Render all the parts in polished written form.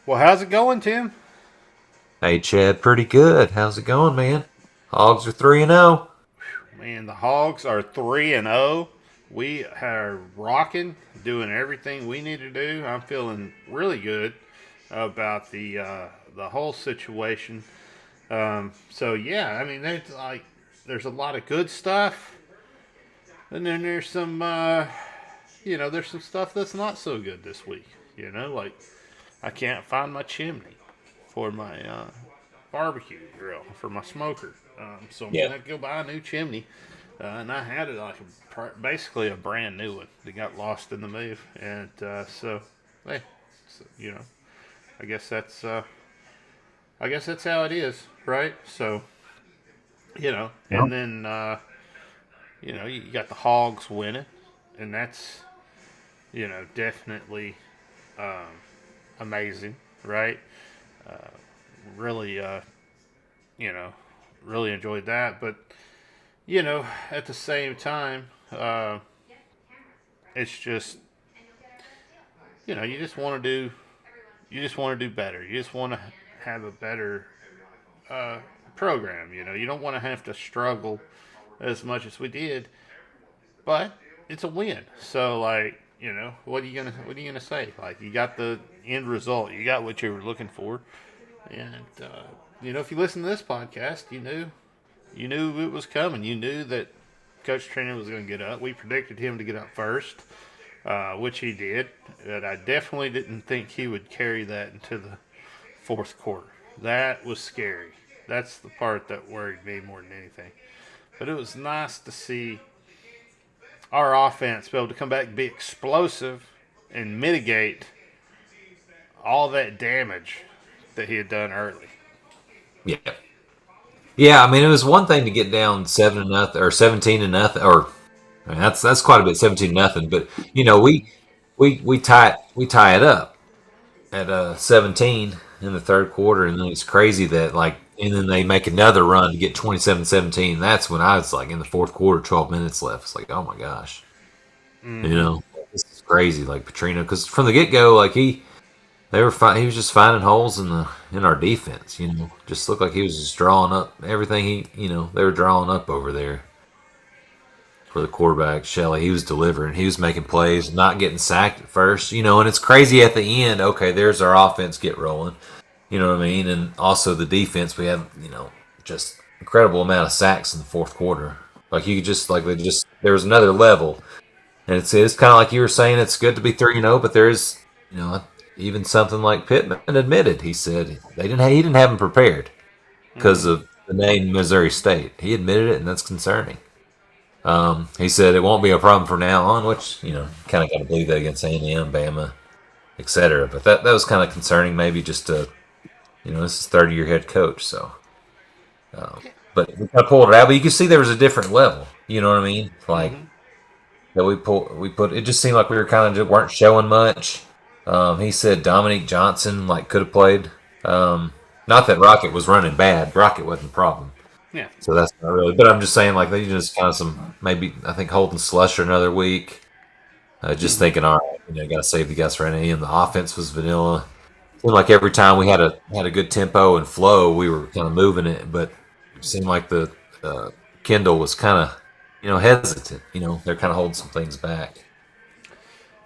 Well, how's it going, Tim? Hey Chad, pretty good. How's it going, man? Hogs are 3-0. Man, the Hogs are 3-0. We are rocking, doing everything we need to do. I'm feeling really good about the whole situation. So yeah, I mean, there's a lot of good stuff, and then there's some there's some stuff that's not so good this week. Like I can't find my chimney for my barbecue grill for my smoker. So I'm Yeah. gonna go buy a new chimney, and I had it like basically a brand new one that got lost in the move, and so hey, so, I guess that's I guess that's how it is, right? So Yep. and then you got the Hogs winning, and that's definitely um, amazing, right? Really, you know, really enjoyed that. But at the same time, it's just you just want to do better. You just want to have a better uh, program. You don't want to have to struggle as much as we did, but it's a win. So like what are you gonna say? Like you got the end result. You got what you were looking for, and if you listen to this podcast, you knew it was coming. You knew that Coach Trina was going to get up. We predicted him to get up first, which he did. But I definitely didn't think he would carry that into the fourth quarter. That was scary. That's the part that worried me more than anything. But it was nice to see our offense be able to come back and be explosive and mitigate all that damage that he had done early. Yeah. Yeah, I mean it was one thing to get down 7-0 or 17-0 or I mean, that's quite a bit, 17-0, but we tie it up at 17 in the third quarter, and then it's crazy that and then they make another run to get 27-17. That's when I was like in the fourth quarter, 12 minutes left. It's like, "Oh my gosh." You Mm-hmm. know, this is crazy like Petrino cuz from the get-go like he was just finding holes in our defense. Just looked like he was just drawing up everything they were drawing up over there for the quarterback Shelley. He was delivering, he was making plays, not getting sacked at first. And it's crazy at the end. Okay, there's our offense get rolling. You know what I mean? And also the defense. We have just incredible amount of sacks in the fourth quarter. Like you could just like they just there was another level. And it's kind of like you were saying. It's good to be 3-0, but there's you know even something like Pittman admitted. He said he didn't have him prepared because Mm-hmm. of the name Missouri State. He admitted it, and that's concerning. He said it won't be a problem from now on, which kind of got to believe that against A&M, Bama, etc. But that was kind of concerning. Maybe just this is 30-year head coach, so. But we kind of pulled it out. But you can see there was a different level. You know what I mean? Like Mm-hmm. that we put. It just seemed like we were kind of just weren't showing much. He said Dominique Johnson could have played. Not that Rocket was running bad. Rocket wasn't the problem. Yeah. So that's not really. But I'm just saying like they just kind of some maybe I think holding Slusher another week. Just Mm-hmm. thinking, all right, got to save the guys for NA. And the offense was vanilla. Seemed like every time we had a good tempo and flow, we were kind of moving it. But it seemed like the Kendall was kind of hesitant. They're kind of holding some things back.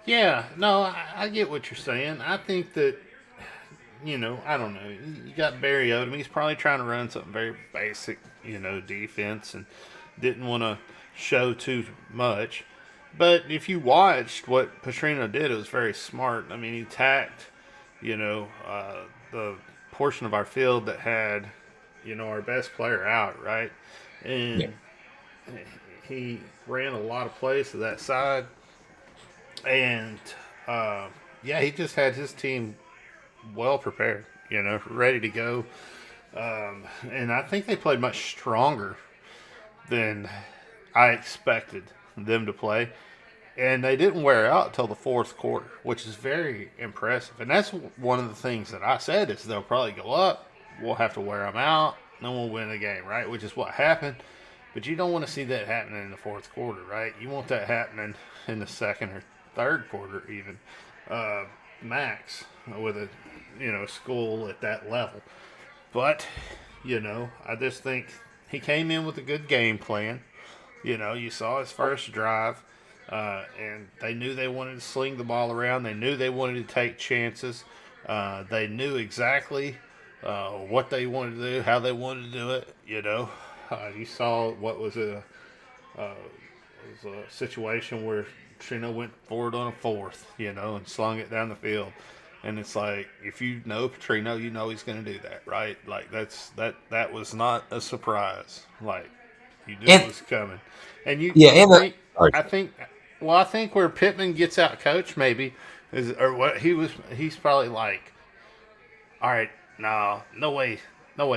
Yeah, no, I get what you're saying. I think that, I don't know. You got Barry Odom. He's probably trying to run something very basic, defense and didn't want to show too much. But if you watched what Petrino did, it was very smart. I mean, he tacked, the portion of our field that had, our best player out, right? Yeah, And he ran a lot of plays to that side. And yeah, he just had his team well prepared, ready to go. And I think they played much stronger than I expected them to play. And they didn't wear out till the fourth quarter, which is very impressive. And that's one of the things that I said is they'll probably go up. We'll have to wear them out. Then we'll win the game, right? Which is what happened. But you don't want to see that happening in the fourth quarter, right? You want that happening in the second or third quarter, even max, with a school at that level. But I just think he came in with a good game plan. You saw his first drive, and they knew they wanted to sling the ball around. They knew they wanted to take chances. They knew exactly what they wanted to do, how they wanted to do it. You saw what was a situation where Trino went forward on a fourth, and slung it down the field. And it's like, if you know Petrino, you know he's going to do that, right? Like that was not a surprise. Like you knew it was coming. And yeah, and I think, well, I think where Pittman gets out coached maybe is, or what he's probably like, all right, no way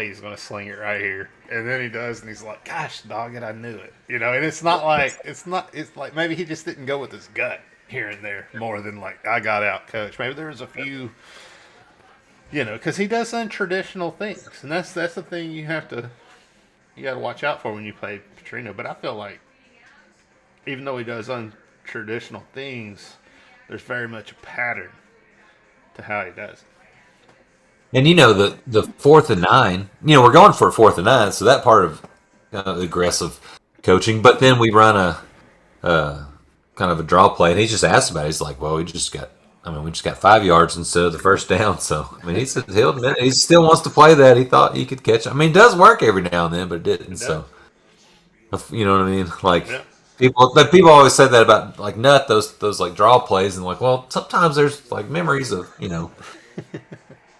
he's gonna sling it right here. And then he does, and he's like, gosh, dog it, I knew it. And it's not like it's like maybe he just didn't go with his gut here and there more than like I got out coach. Maybe there was a few, because he does untraditional things, and that's the thing you got to watch out for when you play Petrino. But I feel like even though he does untraditional things, there's very much a pattern to how he does it. And the 4th and 9, we're going for a 4th and 9, so that part of aggressive coaching. But then we run a kind of a draw play, and he just asked about it. He's like, "Well, we just got 5 yards instead of the first down." So he said he'll admit he still wants to play that. He thought he could catch it. It does work every now and then, but it didn't. So you know what I mean? Like people always say that about like Nut those like draw plays, and like, well, sometimes there's like memories of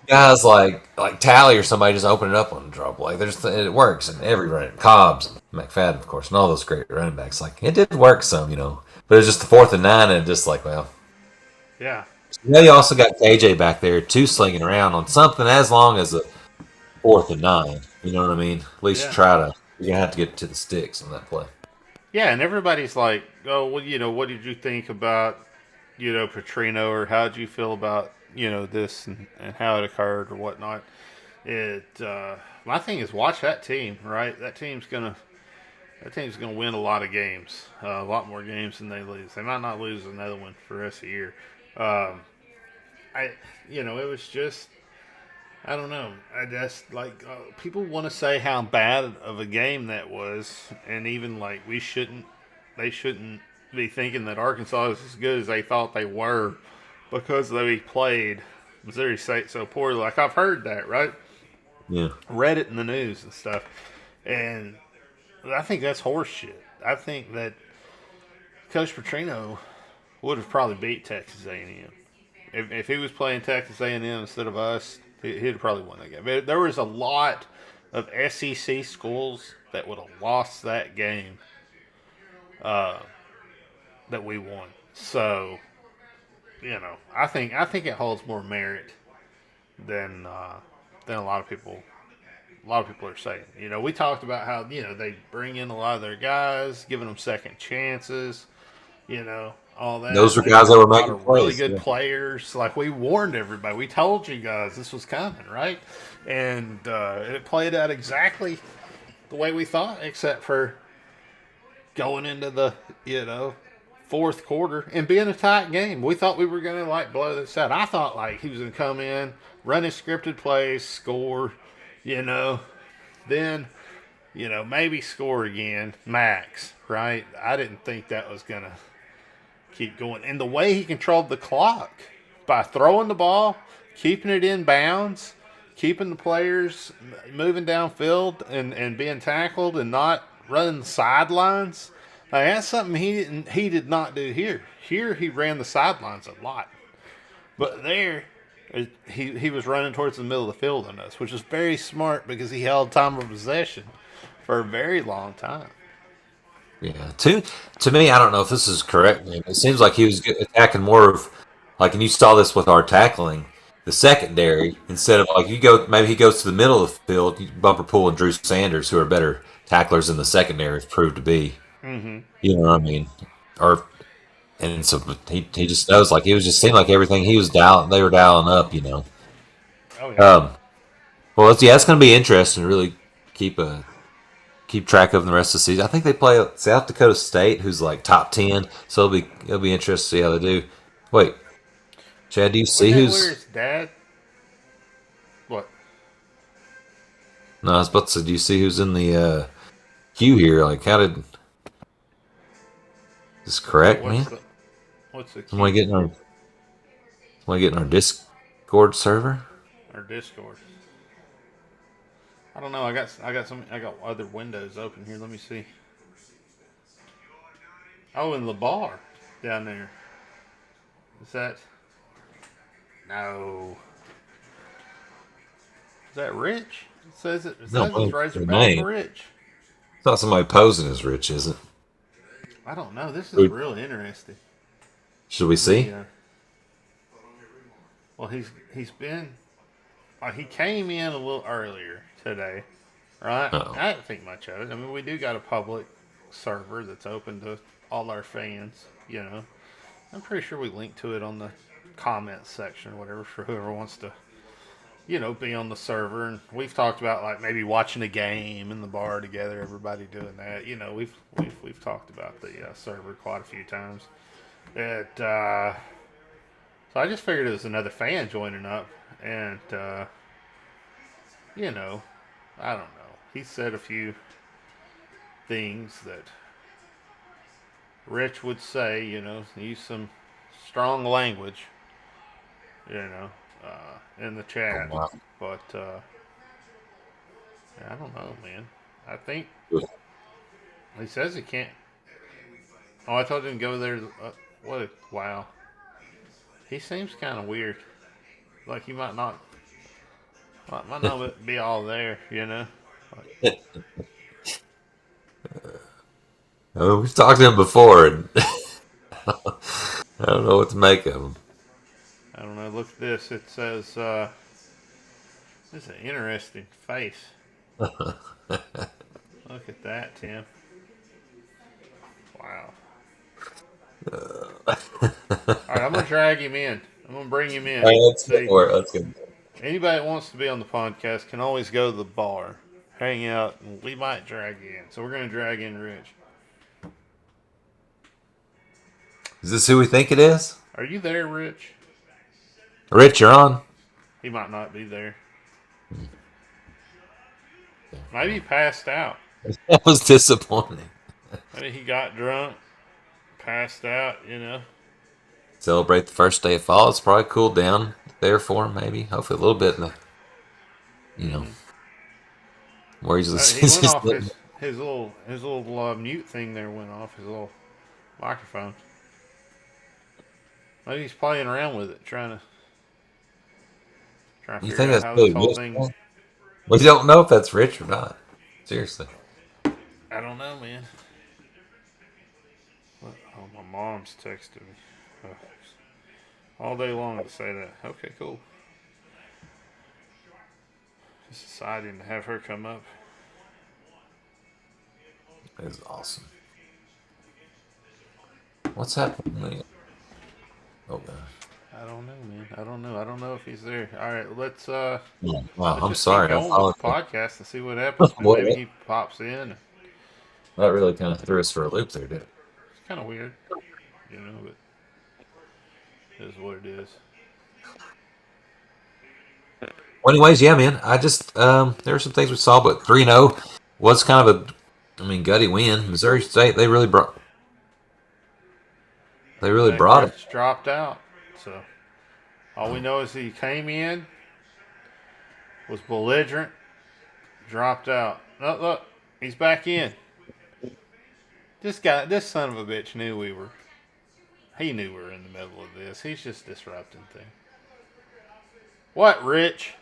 guys like Tally or somebody just open it up on the draw play. It works, and every running Cobbs, McFadden, of course, and all those great running backs. Like it did work some, but it was just the 4th and 9, and just like, well, yeah. Now you also got KJ back there too, slinging around on something as long as a 4th and 9. You know what I mean? At least you're gonna have to get to the sticks on that play. Yeah, and everybody's like, oh, well, what did you think about, Petrino, or how did you feel about, this and how it occurred or whatnot? My thing is watch that team, right? That team's gonna win a lot of games, a lot more games than they lose. They might not lose another one for the rest of the year. It was just, I don't know. I just like people want to say how bad of a game that was, and even like they shouldn't be thinking that Arkansas is as good as they thought they were because they played Missouri State so poorly. Like I've heard that, right? Yeah. Read it in the news and stuff, and I think that's horseshit. I think that Coach Petrino would have probably beat Texas A&M if he was playing Texas A&M instead of us. He'd have probably won that game. There was a lot of SEC schools that would have lost that game that we won. So, I think it holds more merit than a lot of people. A lot of people are saying. We talked about how they bring in a lot of their guys, giving them second chances. All that. Those were guys that were making really good players. Like we warned everybody, we told you guys this was coming, right? And it played out exactly the way we thought, except for going into the fourth quarter and being a tight game. We thought we were going to like blow this out. I thought like he was going to come in, run his scripted plays, score, then maybe score again, max, right? I didn't think that was going to keep going. And the way he controlled the clock by throwing the ball, keeping it in bounds, keeping the players moving downfield and being tackled and not running the sidelines. Like, that's something he did not do here. Here he ran the sidelines a lot. But there he was running towards the middle of the field on us, which is very smart because he held time of possession for a very long time. Yeah. To me, I don't know if this is correct, man. It seems like he was attacking more of, like, and you saw this with our tackling, the secondary, instead of, like, maybe he goes to the middle of the field, Bumper Pool and Drew Sanders, who are better tacklers than the secondary have proved to be. Mm-hmm. You know what I mean? And so he just knows, like, seemed like everything they were dialing up, Oh, yeah. Well, it's going to be interesting to really keep track of them the rest of the season. I think they play South Dakota State, who's like top 10. So it'll be interesting to see how they do. Wait, Chad, do you see where's Dad? What? No, I was about to say, do you see who's in the queue here? Like, how did this correct, What's man? the what's the Somebody key? getting our Discord server? Or Discord? I don't know. I got other windows open here. Let me see. Oh, in the bar down there. Is that? No. Is that Rich? It No, says it's the Razorback name. Rich. It's not somebody posing as rich, is it? I don't know. This is really interesting. Should we see? Well, he's been. He came in a little earlier today, right? Oh, I don't think much of it. I mean, we do got a public server that's open to all our fans. You know, I'm pretty sure we linked to it on the comments section or whatever for whoever wants to, be on the server. And we've talked about like maybe watching a game in the bar together, everybody doing that. We've talked about the server quite a few times. So I just figured it was another fan joining up, and I don't know. He said a few things that Rich would say. Use some strong language. In the oh chat, wow. but I don't know, man. I think he says he can't. Oh, I told him to go there. Wow. He seems kind of weird. Like he might not be all there. Like, We've talked to him before, and I don't know what to make of him. I don't know. Look at this. It says, this is an interesting face. Look at that, Tim. Wow. All right, I'm going to drag him in. I'm going to bring him in. All right, let's See, go. Let's go. anybody that wants to be on the podcast can always go to the bar, hang out, and we might drag you in. So we're going to drag in Rich. Is this who we think it is? Are you there, Rich? Rich, you're on. He might not be there. Maybe he passed out. That was disappointing. Maybe he got drunk, passed out. Celebrate the first day of fall. It's probably cooled down there for him, maybe. Hopefully a little bit. Where he's He just, went just off his little mute thing there went off, his little microphone. Maybe he's playing around with it, trying to You figure think out that's how really this whole Rich? thing. We don't know if that's Rich or not. Seriously. I don't know, man. Oh, my mom's texted me all day long to say that. Okay, cool. Just deciding to have her come up. That is awesome. What's happening? Oh gosh. I don't know, man. I don't know. I don't know if he's there. All right, let's Wow, let's I'm just sorry. keep I going thought with the podcast and see what happens. What? Maybe he pops in. That really kind of threw us for a loop there, did it? It's kind of weird, but it is what it is. Well, anyways, yeah, man. I just there were some things we saw, but 3-0 was kind of gutty win. Missouri State they really brought it. Rich dropped out. So all we know is he came in, was belligerent, dropped out. Look, he's back in. This son of a bitch he knew we were in the middle of this. He's just disrupting things. What, Rich?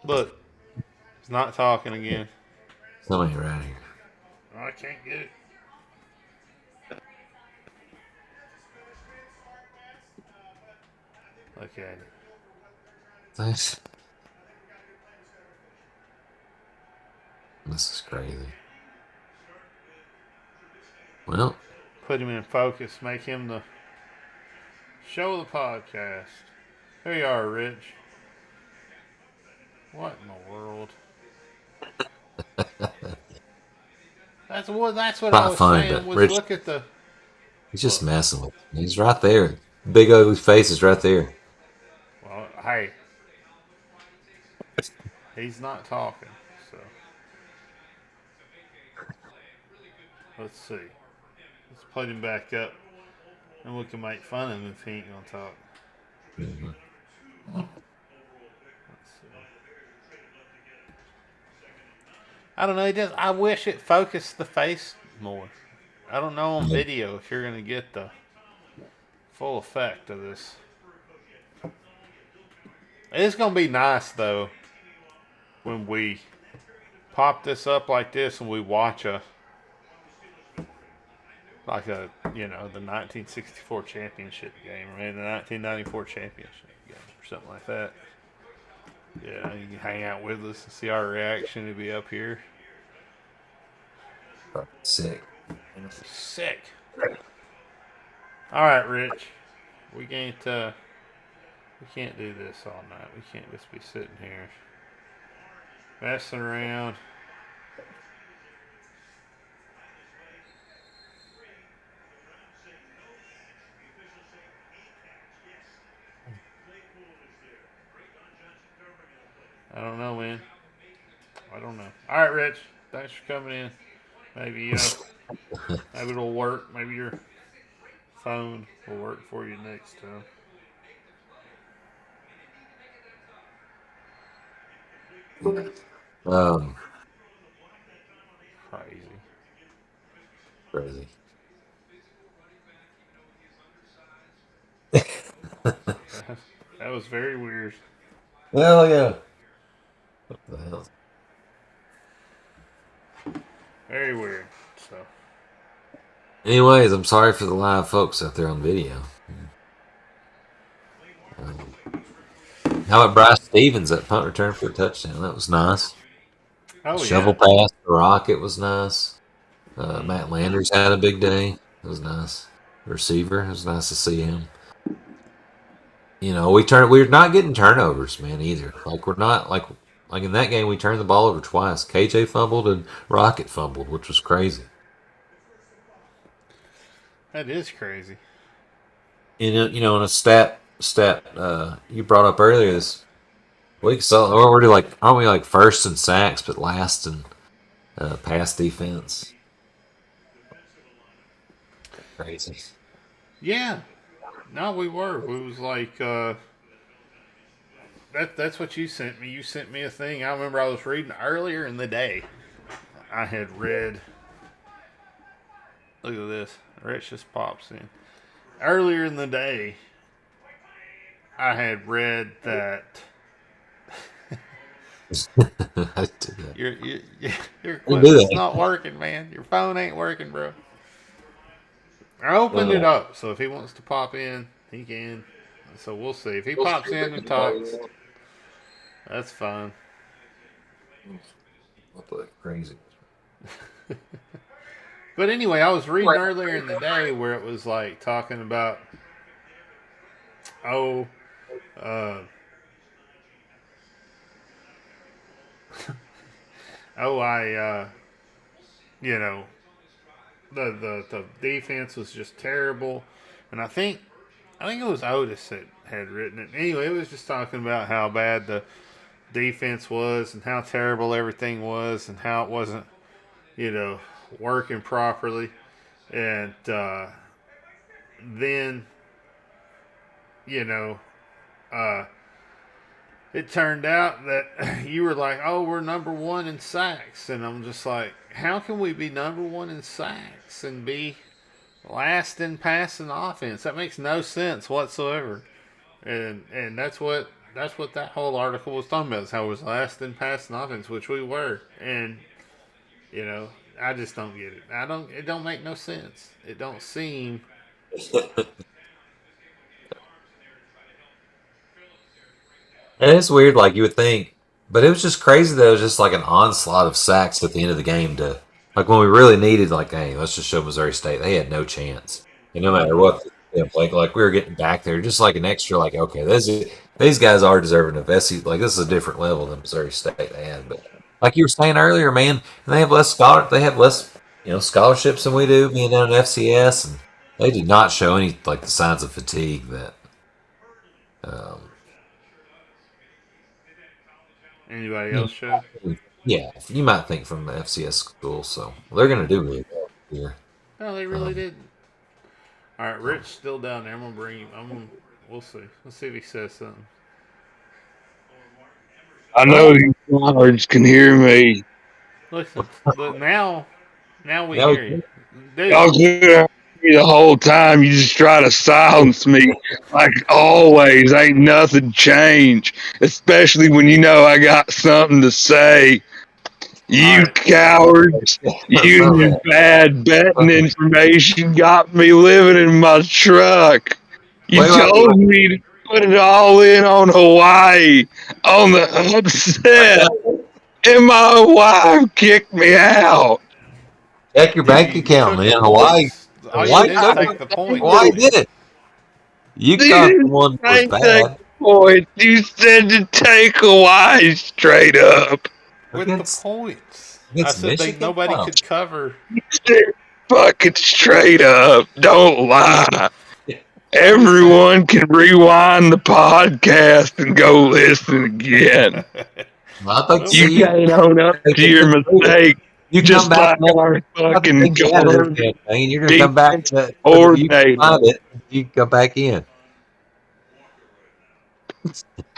Look, he's not talking again. Somebody right here. I can't get it. Look at it. Thanks. This is crazy. Well, Put him in focus. Make him the show of the podcast. Here you are, Rich. What in the world? That's what I was Not funny, saying. but Was Rich- look at the. he's just messing with me. He's right there. Big ugly faces right there. Well, hey, he's not talking, so let's see. Let's put him back up, and we can make fun of him if he ain't gonna talk. Mhm. Let's see. I don't know. It does. I wish it focused the face more. I don't know on video if you're gonna get the full effect of this. It's gonna be nice though when we pop this up like this and we watch a the 1964 championship game or maybe the 1994 championship game or something like that. Yeah, you can hang out with us and see our reaction to be up here. Sick. Sick. All right, Rich. We can't do this all night. We can't just be sitting here messing around. I don't know, man. I don't know. All right, Rich. Thanks for coming in. Maybe maybe it'll work. Maybe your phone will work for you next time. Um, Crazy. crazy. That was very weird. Well, yeah. What the hell? Very weird. So Anyways, I'm sorry for the live folks out there on video. How about Bryce Stevens, that punt return for a touchdown? That was nice. oh Shovel yeah. pass to Rocket was nice. Matt Landers had a big day. It was nice. Receiver, it was nice to see him. We're not getting turnovers, man, either. Like we're not like in that game we turned the ball over twice. KJ fumbled and Rocket fumbled, which was crazy. That is crazy. In a stat you brought up earlier this week, so or we're like aren't we like first in sacks but last in pass defense? Crazy. Yeah. No, we were. We was like that's what you sent me. You sent me a thing. I remember I was reading earlier in the day. I had read. Look at this. Rich just pops in. Earlier in the day, I had read that I did that. your Don't do equipment's that. not working, man. Your phone ain't working, bro. I opened it Uh, up, so if he wants to pop in, he can. So we'll see. If he pops in and talks, that's fine. What the crazy? But anyway, I was reading earlier in the day where it was like talking about, oh, uh, oh, you know, the defense was just terrible, and I think it was Otis that had written it. Anyway, it was just talking about how bad the defense was and how terrible everything was and how it wasn't, you know, working properly. And then, you know, uh, it turned out that you were like, oh, we're number one in sacks. And I'm just like, how can we be number one in sacks and be last in passing offense? That makes no sense whatsoever. And that's what that whole article was talking about, is how it was last in passing offense, which we were. And, you know, I just don't get it. It don't make no sense. It don't seem. And it's weird, like you would think, but it was just crazy that it was just like an onslaught of sacks at the end of the game to like when we really needed, like, hey, let's just show Missouri State they had no chance. And no matter what, like we were getting back there, just like an extra, like, okay, these guys are deserving of SC. Like this is a different level than Missouri State they had. But like you were saying earlier, man, and they have less scholarships than we do, being down in FCS, and They did not show any like the signs of fatigue that. Anybody else show? Yeah, you might think from the FCS school, so they're going to do really well here. No, they really didn't. All right, Rich still down there. I'm gonna bring him. We'll see. Let's see if he says something. I know you cowards can hear me. Listen, look now we Now we hear you. Dude, Y'all could hear me the whole time. You just try to silence me like always. Ain't nothing changed. Especially when you know I got something to say. You Alright. cowards using bad betting information got me living in my truck. You told me to put it all in on Hawaii on the upset, and my wife kicked me out. Check your bank you account, took man. the Hawaii. points. All you did is take the points. Hawaii did it. You got the one that was Take bad. point. You said to take Hawaii straight up. With Against- the points. I against said Michigan? nobody No. could cover. You said fucking straight up. Don't lie. Everyone can rewind the podcast and go listen again. I thought You can't own up to your mistake. You Just come back like our fucking guard campaign. You're gonna come back to coordinator. you find it. You come back in.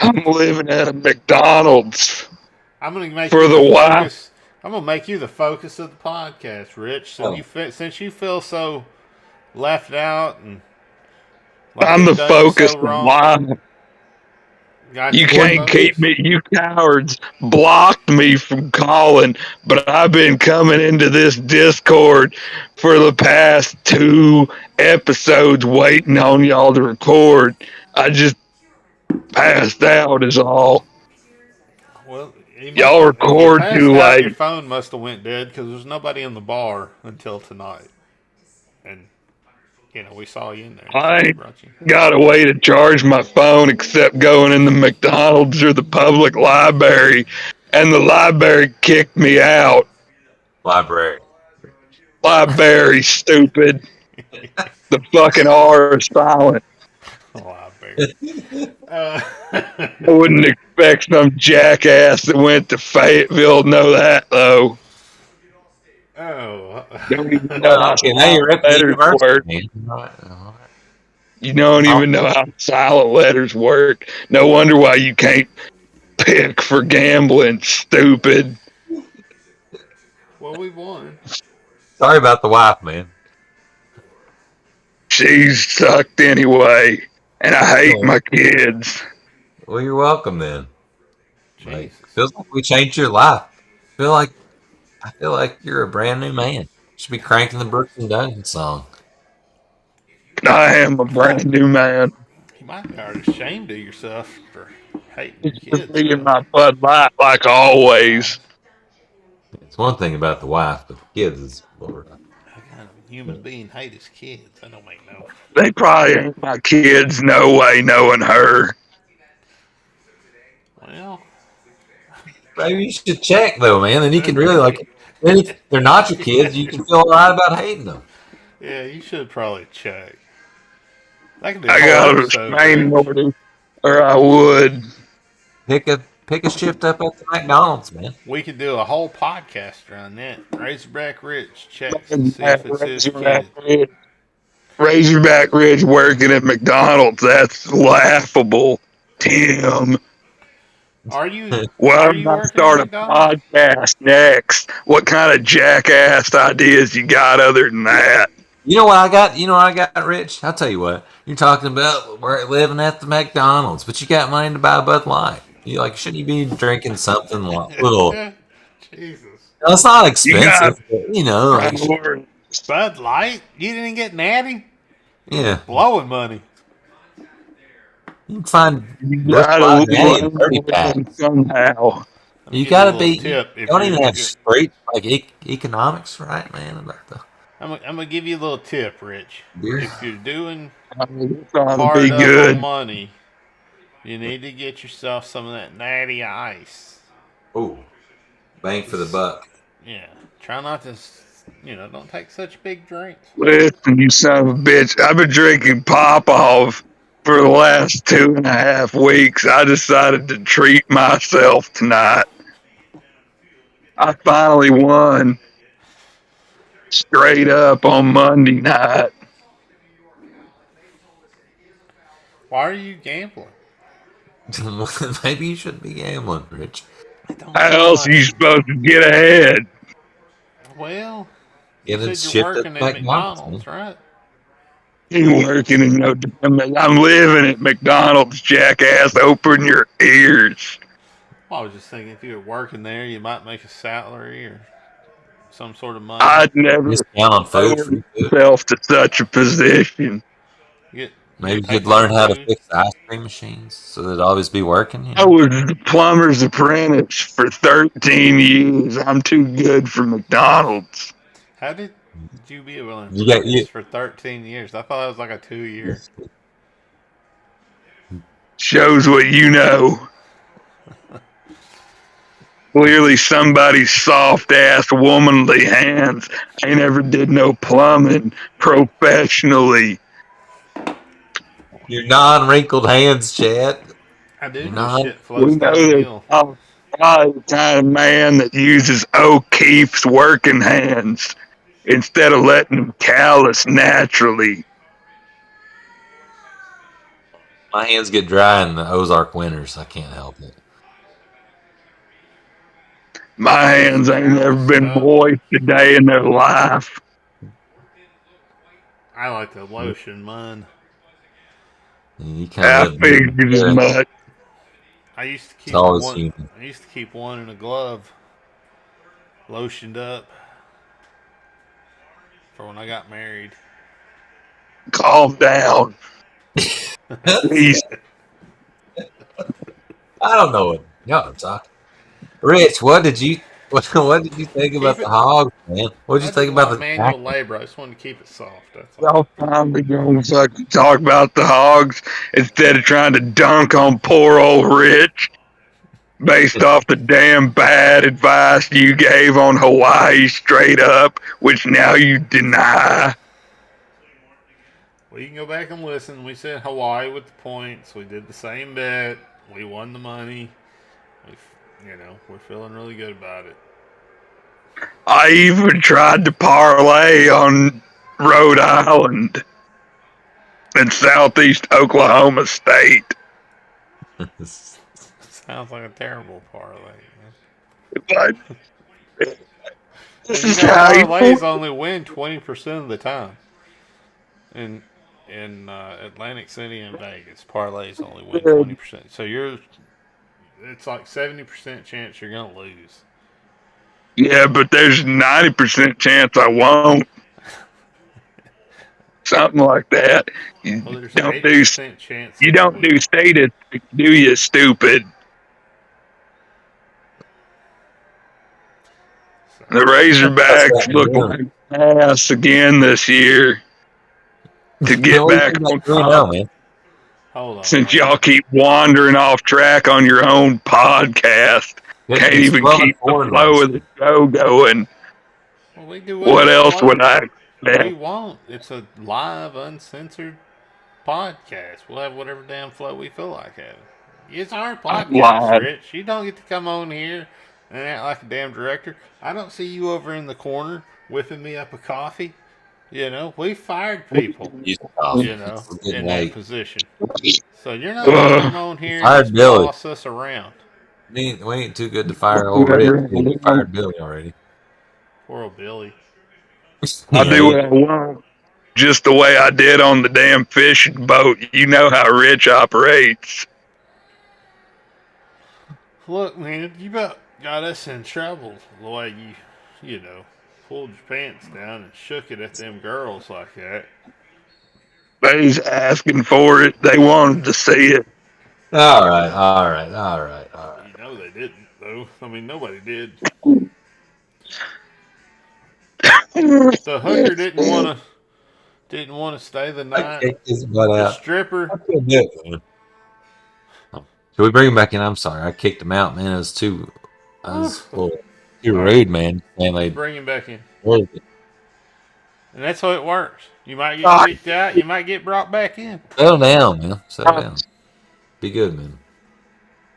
I'm living at a McDonald's. I'm gonna make For you the wife. focus. I'm gonna make you the focus of the podcast, Rich. So since you feel so left out and like I'm they've the done you focus so of wrong, mine. got You your can't focus. keep me. You cowards blocked me from calling, but I've been coming into this Discord for the past 2 episodes waiting on y'all to record. I just passed out is all. Well, Y'all if you record passed too out, your late. phone must have went dead because there's nobody in the bar until tonight, and we saw you in there. I So we ain't brought you. got a way to charge my phone except going in the McDonald's or the public library, and the library kicked me out. Library. Library, stupid. The fucking R is silent. I wouldn't expect some jackass that went to Fayetteville to know that, though. Oh. Don't even know how Okay, now you're at the letters work. university. You don't even know how silent letters work. No wonder why you can't pick for gambling, stupid. Well, we won. Sorry about the wife, man. She's sucked anyway, and I hate my kids. Well, you're welcome then. Like, Jesus. feels like we changed your life. I feel like you're a brand new man. You should be cranking the Brooks and Duncan song. I am a brand new man. You might be ashamed of yourself for hating your Just kids. being my Bud Light like always. It's one thing about the wife, but the kids is Lord. What kind of human being hate his kids? That don't make no. They probably ain't my kids, no way, knowing her. Well, Maybe you should check though, man. Then you can really like. Then if they're not your kids, you can feel alright about hating them. yeah, you should probably check. I got a restraining order, or I would. Pick a shift up at the McDonald's, man. We could do a whole podcast around that. Razorback Rich checks to see if it's his Razorback kid. Ridge. Razorback Ridge working at McDonald's. That's laughable, Tim. Are you? Well, are I'm you about to working start at a McDonald's? podcast next. What kind of jackass ideas you got other than that? You know what I got? You know what I got, Rich? I'll tell you what. You're talking about we're living at the McDonald's, but you got money to buy a Bud Light. Shouldn't you be drinking something little? Jesus. No, it's not expensive, Lord. Bud Light? You didn't get natty? Yeah. Blowing money. You can find You Busch gotta Light lose Natty in 30 packs. somehow. You gotta be. Tip You don't even have straight economics, right, man? About the I'm gonna give you a little tip, Rich. beer. If you're doing It's gonna hard be up good. on money, you need to get yourself some of that natty ice. Oh, bang for the buck. Yeah. Try not to don't take such big drinks. Listen, you son of a bitch. I've been drinking Popov for the last 2.5 weeks. I decided to treat myself tonight. I finally won straight up on Monday night. Why are you gambling? Maybe you shouldn't be gambling, Rich. How else are you supposed to get ahead? Well, Get you it said you're shipped working at at McDonald's, McDonald's, right? Ain't working in no damn. I'm living at McDonald's, jackass. Open your ears. Well, I was just thinking if you were working there, you might make a salary or some sort of money. I'd never Discount on food, lower free food. myself to such a position. You Maybe get you could paid learn for how to food. fix ice cream machines so they'd always be working. I was the plumber's apprentice for 13 years. I'm too good for McDonald's. How did you be able to You got apprentice for 13 years? I thought it was like a 2-year. Shows what you know. Clearly, somebody's soft ass, womanly hands ain't ever did no plumbing professionally. your non-wrinkled hands, Chad. I do You're know not. shit We floats know downhill. that I'm probably the kind of man that uses O'Keefe's working hands instead of letting them callous naturally. My hands get dry in the Ozark winters. I can't help it. My hands ain't never been moist a day in their life. I like to lotion mine. You kind I of figured as much. I used to It's keep always one. human. I used to keep one in a glove, lotioned up, for when I got married. Calm down. Please. I don't know what y'all are talking. Rich, what did you think about the hogs, man? What did you think about the manual labor? I just wanted to keep it soft. That's all. Y'all finally gonna fucking talk about the hogs instead of trying to dunk on poor old Rich based off the damn bad advice you gave on Hawaii straight up, which now you deny. Well, you can go back and listen. We said Hawaii with the points. We did the same bet. We won the money. We're feeling really good about it. I even tried to parlay on Rhode Island and Southeast Oklahoma State. Sounds like a terrible parlay. But this is how parlays only win 20% of the time. In Atlantic City and Vegas, parlays only win 20%. So it's like 70% chance you're gonna lose. Yeah, but there's 90% chance I won't. Something like that. You don't do statistics, do you, stupid? The Razorbacks look like ass again this year. To get back on top, hold on. Since y'all keep wandering off track on your own podcast, can't even keep the flow of the show going. Well, we do what else would I expect? We won't. It's a live, uncensored podcast. We'll have whatever damn flow we feel like having. It's our podcast, Rich. You don't get to come on here and act like a damn director. I don't see you over in the corner whipping me up a coffee. We fired people, in that position. So you're not going to come on here and just boss us around. We ain't too good to fire old Rich. We fired Billy already. Poor old Billy. I do what I want. Just the way I did on the damn fishing boat. You know how Rich operates. Look, man, you about got us in trouble the way you pulled your pants down and shook it at them girls like that. They's asking for it. They wanted to see it. All right. They didn't, though. I mean, nobody did. The hooker didn't want to stay the night. The stripper. Should we bring him back in? I'm sorry, I kicked him out, man. It was too rude, man. Bring him back in. And that's how it works. You might get kicked out. You might get brought back in. Settle down, man. Settle down. Be good, man.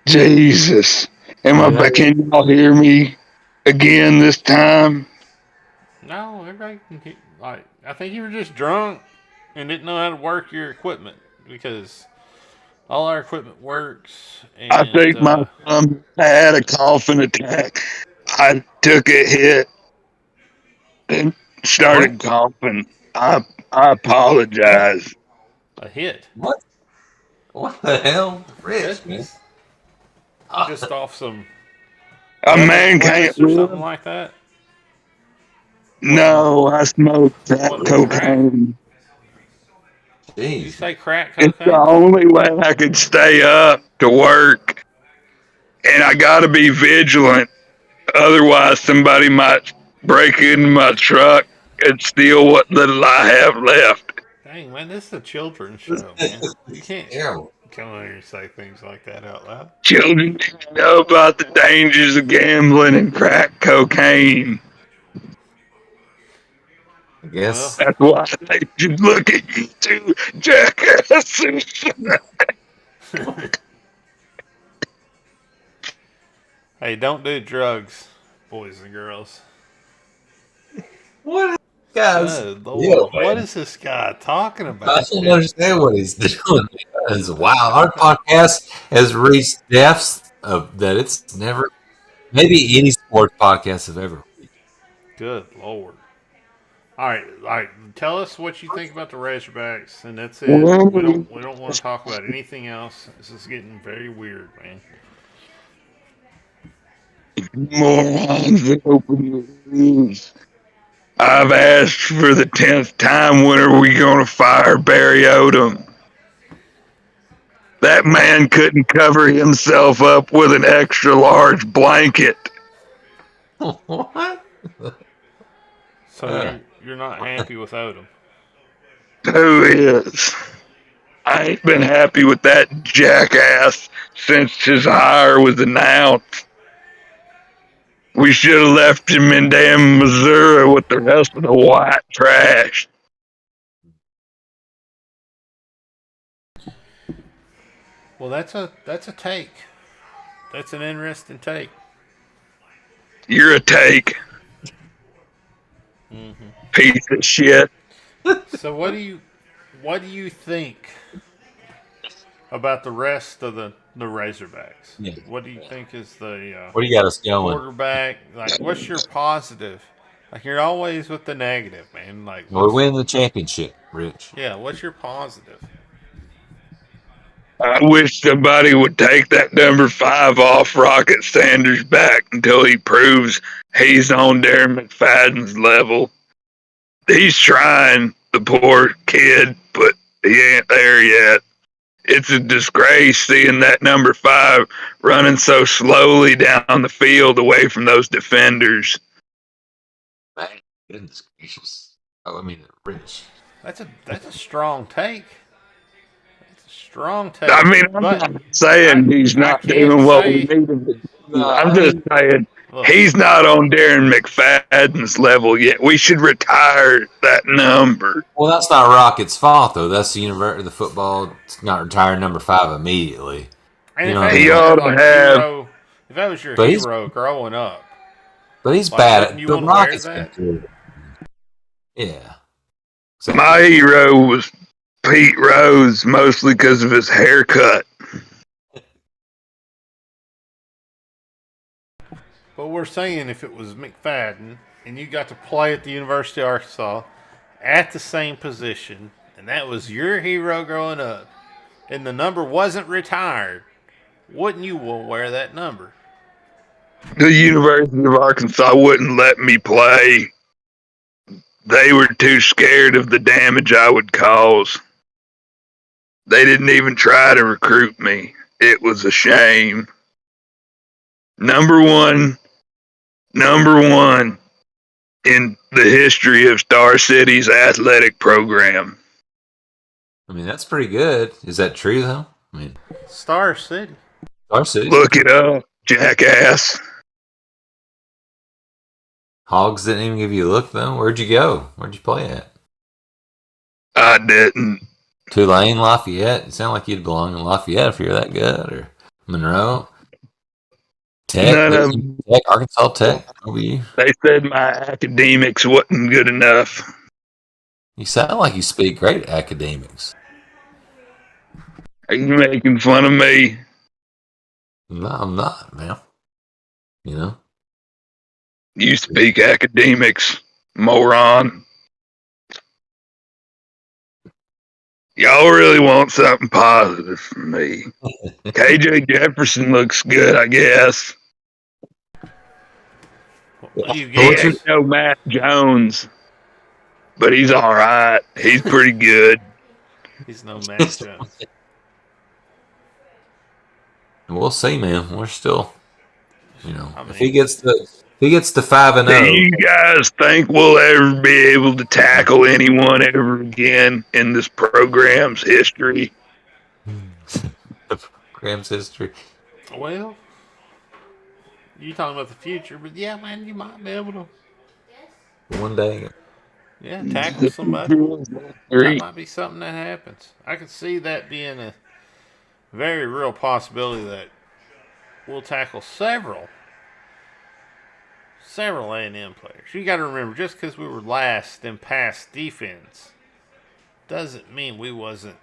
Jesus. Am I back? Can y'all hear me again this time? No, everybody can keep, like, I think you were just drunk and didn't know how to work your equipment because all our equipment works. And, I think my son had a coughing attack. I took a hit and started coughing. I apologize. A hit. What? What the hell? Rich, man. Just off some A man can't or something live. like that. No, I smoked crack cocaine. Did you Jeez. say crack It's the cocaine? only way I could stay up to work. And I gotta be vigilant. Otherwise, somebody might break into my truck and steal what little I have left. Dang, man, this is a children's show, man. You can't Terrible. come on here and say things like that out loud. Children know about the dangers of gambling and crack cocaine. I guess. That's why they should look at you two jackasses. Hey, don't do drugs, boys and girls. What, guys? Good Lord, what is this guy talking about? I don't understand what he's doing. Because, wow, our podcast has reached depths of that it's never, maybe any sports podcast have ever reached. Good Lord. All right. Tell us what you think about the Razorbacks, and that's it. We don't want to talk about anything else. This is getting very weird, man. Morons, open your ears. I've asked for the 10th time, when are we going to fire Barry Odom? That man couldn't cover himself up with an extra large blanket. What? So you're not happy with Odom? Who is? I ain't been happy with that jackass since his hire was announced. We should have left him in damn Missouri with the rest of the white trash. Well, that's a take. That's an interesting take. You're a take. Piece of shit. So what do you think about the rest of the Razorbacks? Yeah. What do you think is the What do you got us going? quarterback? Like, what's your positive? Like, you're always with the negative, man. Like, We win the championship, Rich. yeah, what's your positive? I wish somebody would take that number 5 off Rocket Sanders' back until he proves he's on Darren McFadden's level. He's trying, the poor kid, but he ain't there yet. It's a disgrace seeing that number 5 running so slowly down the field away from those defenders. Man, goodness gracious. Oh, I mean, Rich. That's a strong take. That's a strong take. I mean, I'm not saying he's not doing what we need him to do. I'm just saying he's not on Darren McFadden's level yet. We should retire that number. Well, that's not Rocket's fault, though. That's the football. It's not retiring number 5 immediately. And he ought to have. If that was your hero growing up, But he's like, bad wouldn't at you the wanna wear Rockets. that? Good. Yeah. My hero was Pete Rose, mostly because of his haircut. But we're saying if it was McFadden and you got to play at the University of Arkansas at the same position, and that was your hero growing up, and the number wasn't retired, wouldn't you want to wear that number? The University of Arkansas wouldn't let me play. They were too scared of the damage I would cause. They didn't even try to recruit me. It was a shame. Number one in the history of Star City's athletic program. I mean, that's pretty good. Is that true, though? I mean, Star City. Star City. Look it up, jackass. Hogs didn't even give you a look, though. Where'd you go? Where'd you play at? I didn't. Tulane, Lafayette. You sound like you'd belong in Lafayette if you're that good, or Monroe, Tech, None of them. Tech, Arkansas Tech. OBU. They said my academics wasn't good enough. You sound like you speak great academics. Are you making fun of me? No, I'm not, man. You know? You speak academics, moron. Y'all really want something positive from me. KJ Jefferson looks good, I guess. You He guess? ain't no Matt Jones, but he's all right. He's pretty good. He's no Matt Jones. We'll see, man. We're still, I mean, if he gets to 5-0. Do you guys think we'll ever be able to tackle anyone ever again in this program's history? Graham's history. well, you talking about the future, but yeah, man, you might be able to, One day. tackle somebody. That might be something that happens. I can see that being a very real possibility that we'll tackle several A&M players. You got to remember, just because we were last in pass defense doesn't mean we wasn't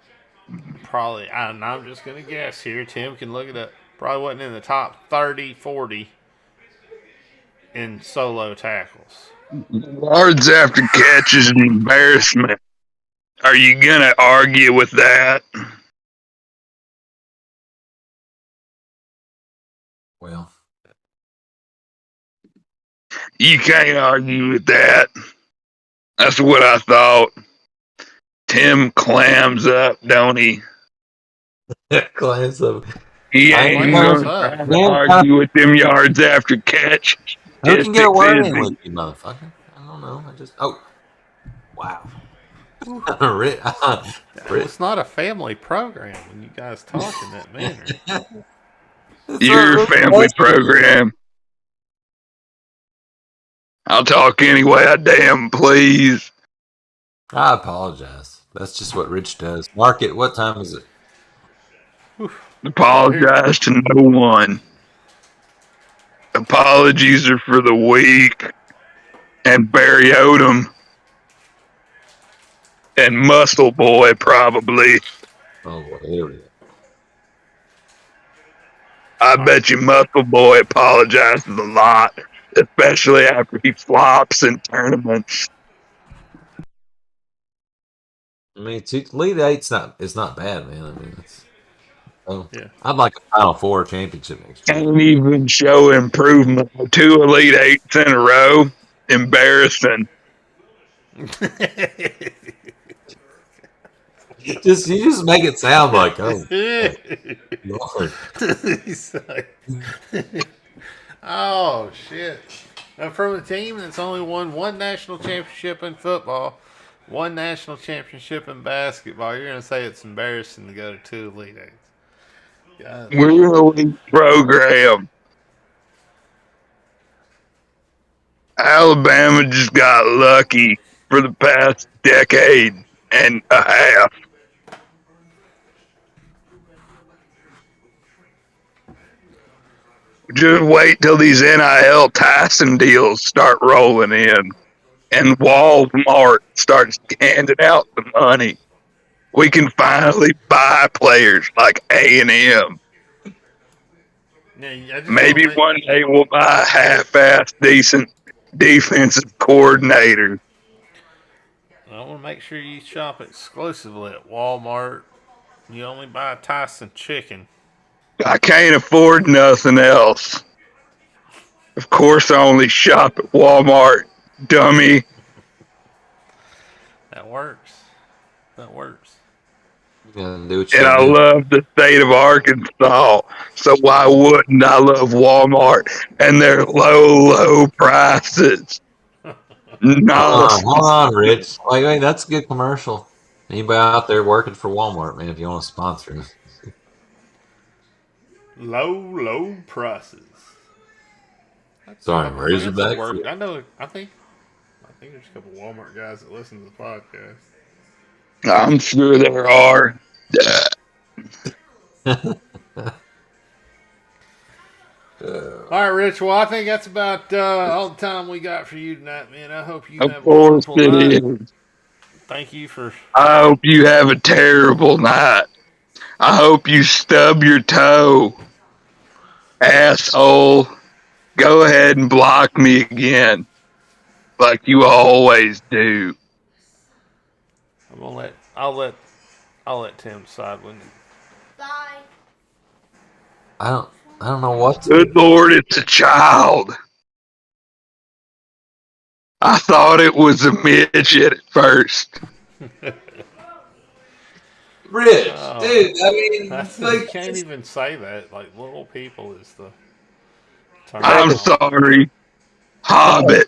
probably, I'm just going to guess here, Tim can look it up, probably wasn't in the top 30, 40 in solo tackles. Yards after catch is an embarrassment. Are you going to argue with that? Well, You can't argue with that. That's what I thought. Tim clams up, don't he? class of. He I ain't ain't going clams to argue with them yards after catch. Who can get a word in busy. with you, motherfucker? I don't know. Wow. It's not a family program when you guys talk in that manner. Your family program. I'll talk anyway, I damn please. I apologize. That's just what Rich does. Mark it. What time is it? Apologize to no one. Apologies are for the weak and Barry Odom and Muscle Boy probably. Oh, boy, here we go. I bet you Muscle Boy apologizes a lot, especially after he flops in tournaments. I mean, Elite Eight's not bad, man. I mean, Yeah. I'd like a Final Four championship next year. Can't even show improvement. 2 Elite Eights in a row. Embarrassing. You just make it sound like, oh, Lord. Oh shit! And from a team that's only won one national championship in football, one national championship in basketball, you're gonna say it's embarrassing to go to 2 Elite Eights. God. We're an elite program. Alabama just got lucky for the past decade and a half. Just wait till these NIL Tyson deals start rolling in and Walmart starts handing out the money. We can finally buy players like A&M. Maybe one day we'll buy a half-assed decent defensive coordinator. I want to make sure you shop exclusively at Walmart. You only buy Tyson chicken. I can't afford nothing else. Of course, I only shop at Walmart, dummy. That works. That works. You do what you And I gotta do. love the state of Arkansas. So why wouldn't I love Walmart and their low prices? No. Hold on, Rich. Wait, that's a good commercial. Anybody out there working for Walmart, man, if you want to sponsor us. Low prices. Sorry, That's Razorback. work. I think there's a couple Walmart guys that listen to the podcast. I'm sure there are. All right, Rich. Well, I think that's about all the time we got for you tonight, man. I hope you Of have a course wonderful it night. is. Thank you for. I hope you have a terrible night. I hope you stub your toe. Asshole. Go ahead and block me again. Like you always do. I'm gonna let. I'll let Tim decide when. I don't know what Good to. Lord, it's a child. I thought it was a midget at first. Rich, Oh, dude. I mean, you like, can't even say that. Like little people is the term. I'm sorry. Hobbit.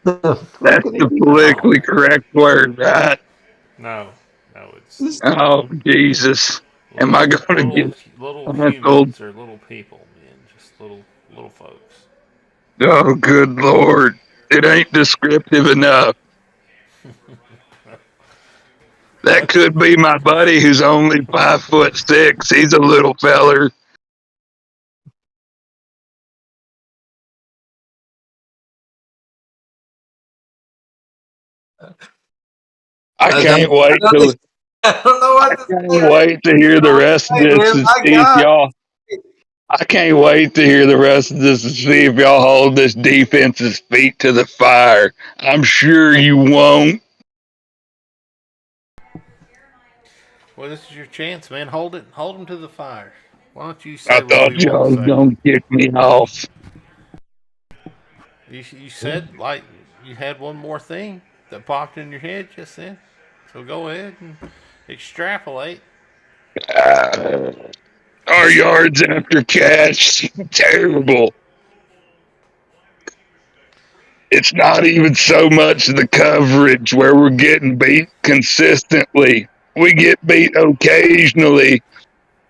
That's the No, politically correct word, right? no, no. It's Oh, Jesus. Am I going to little get canceled? humans or little people, man. Just little folks. Oh, good Lord. It ain't descriptive enough. That Let's. could be my buddy who's only 5'6". He's a little feller. I I can't don't, wait to I don't know I what to can't say. wait to hear the rest of Hey, this man, and my see if God. y'all I can't wait to hear the rest of this and see if y'all hold this defense's feet to the fire. I'm sure you won't. Well, this is your chance, man. Hold it. Hold them to the fire. Why don't you I say what we thought want to y'all was say? gonna kick me off. You said like you had one more thing that popped in your head just then. So go ahead and extrapolate. Uh, our yards after catch terrible. It's not even so much the coverage where we're getting beat consistently. We get beat occasionally,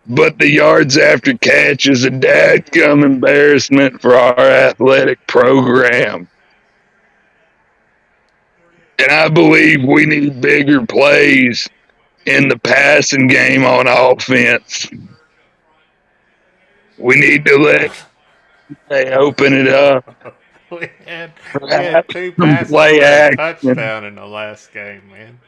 but the yards after catch is a dadgum embarrassment for our athletic program. And I believe we need bigger plays in the passing game on offense. We need to let they open it up. We had Perhaps two some passes play for a action. touchdown in the last game, man.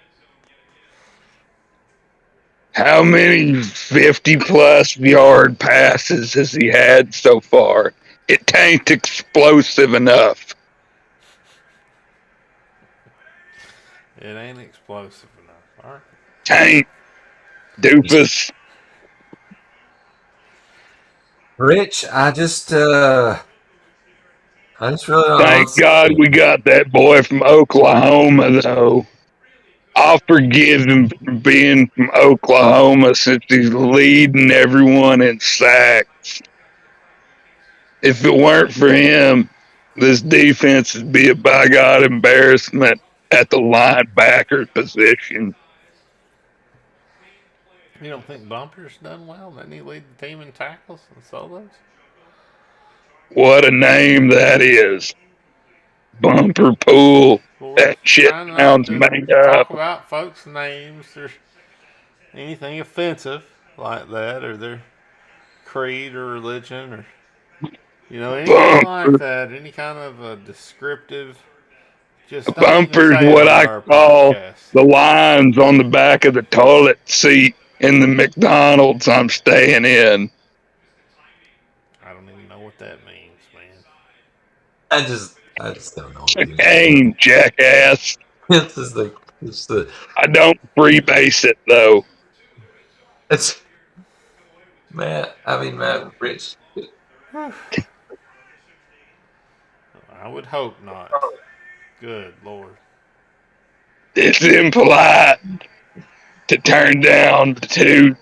How many 50 plus yard passes has he had so far? It ain't explosive enough. It ain't explosive enough. All right. Tank, doofus. Rich, I just really don't know what Thank to God say. we got that boy from Oklahoma, though. I'll forgive him for being from Oklahoma since he's leading everyone in sacks. If it weren't for him, this defense would be a by God embarrassment at the linebacker position. You don't think Bumper's done well? Didn't he lead the team in tackles and solos? What a name that is. Bumper pool. Well, we're That shit trying not sounds to made talk up. about folks' names or anything offensive like that, or their creed or religion, or anything like Bumper. that. Any kind of a descriptive. Just don't even Bumper's say it what on I our call podcast. the lines on the back of the toilet seat in the McDonald's I'm staying in. I don't even know what that means, man. I just don't know what to do. Cocaine, jackass. It's just like, it's the, I don't freebase it, though. it's, Matt, Rich. I would hope not. Good Lord. It's impolite to turn down the two.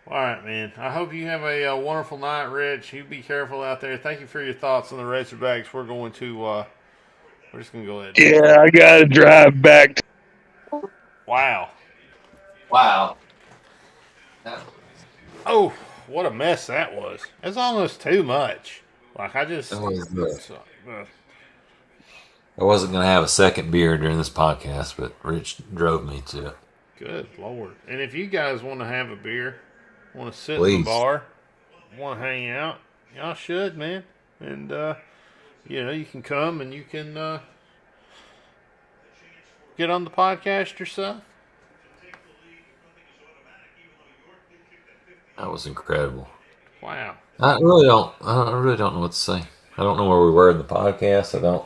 All right, man. I hope you have a wonderful night, Rich. You be careful out there. Thank you for your thoughts on the Razorbacks. We're just gonna go ahead and end Yeah, it. I got to drive back. Wow. Wow. Oh, what a mess that was. It's almost too much. Like I just. That was the, uh, I wasn't going to have a second beer during this podcast, but Rich drove me to it. Good Lord. And if you guys want to have a beer, want to sit in Please. the bar, want to hang out, y'all should, man. And, you can come and you can get on the podcast yourself. That was incredible. Wow. I really don't know what to say. I don't know where we were in the podcast. I don't.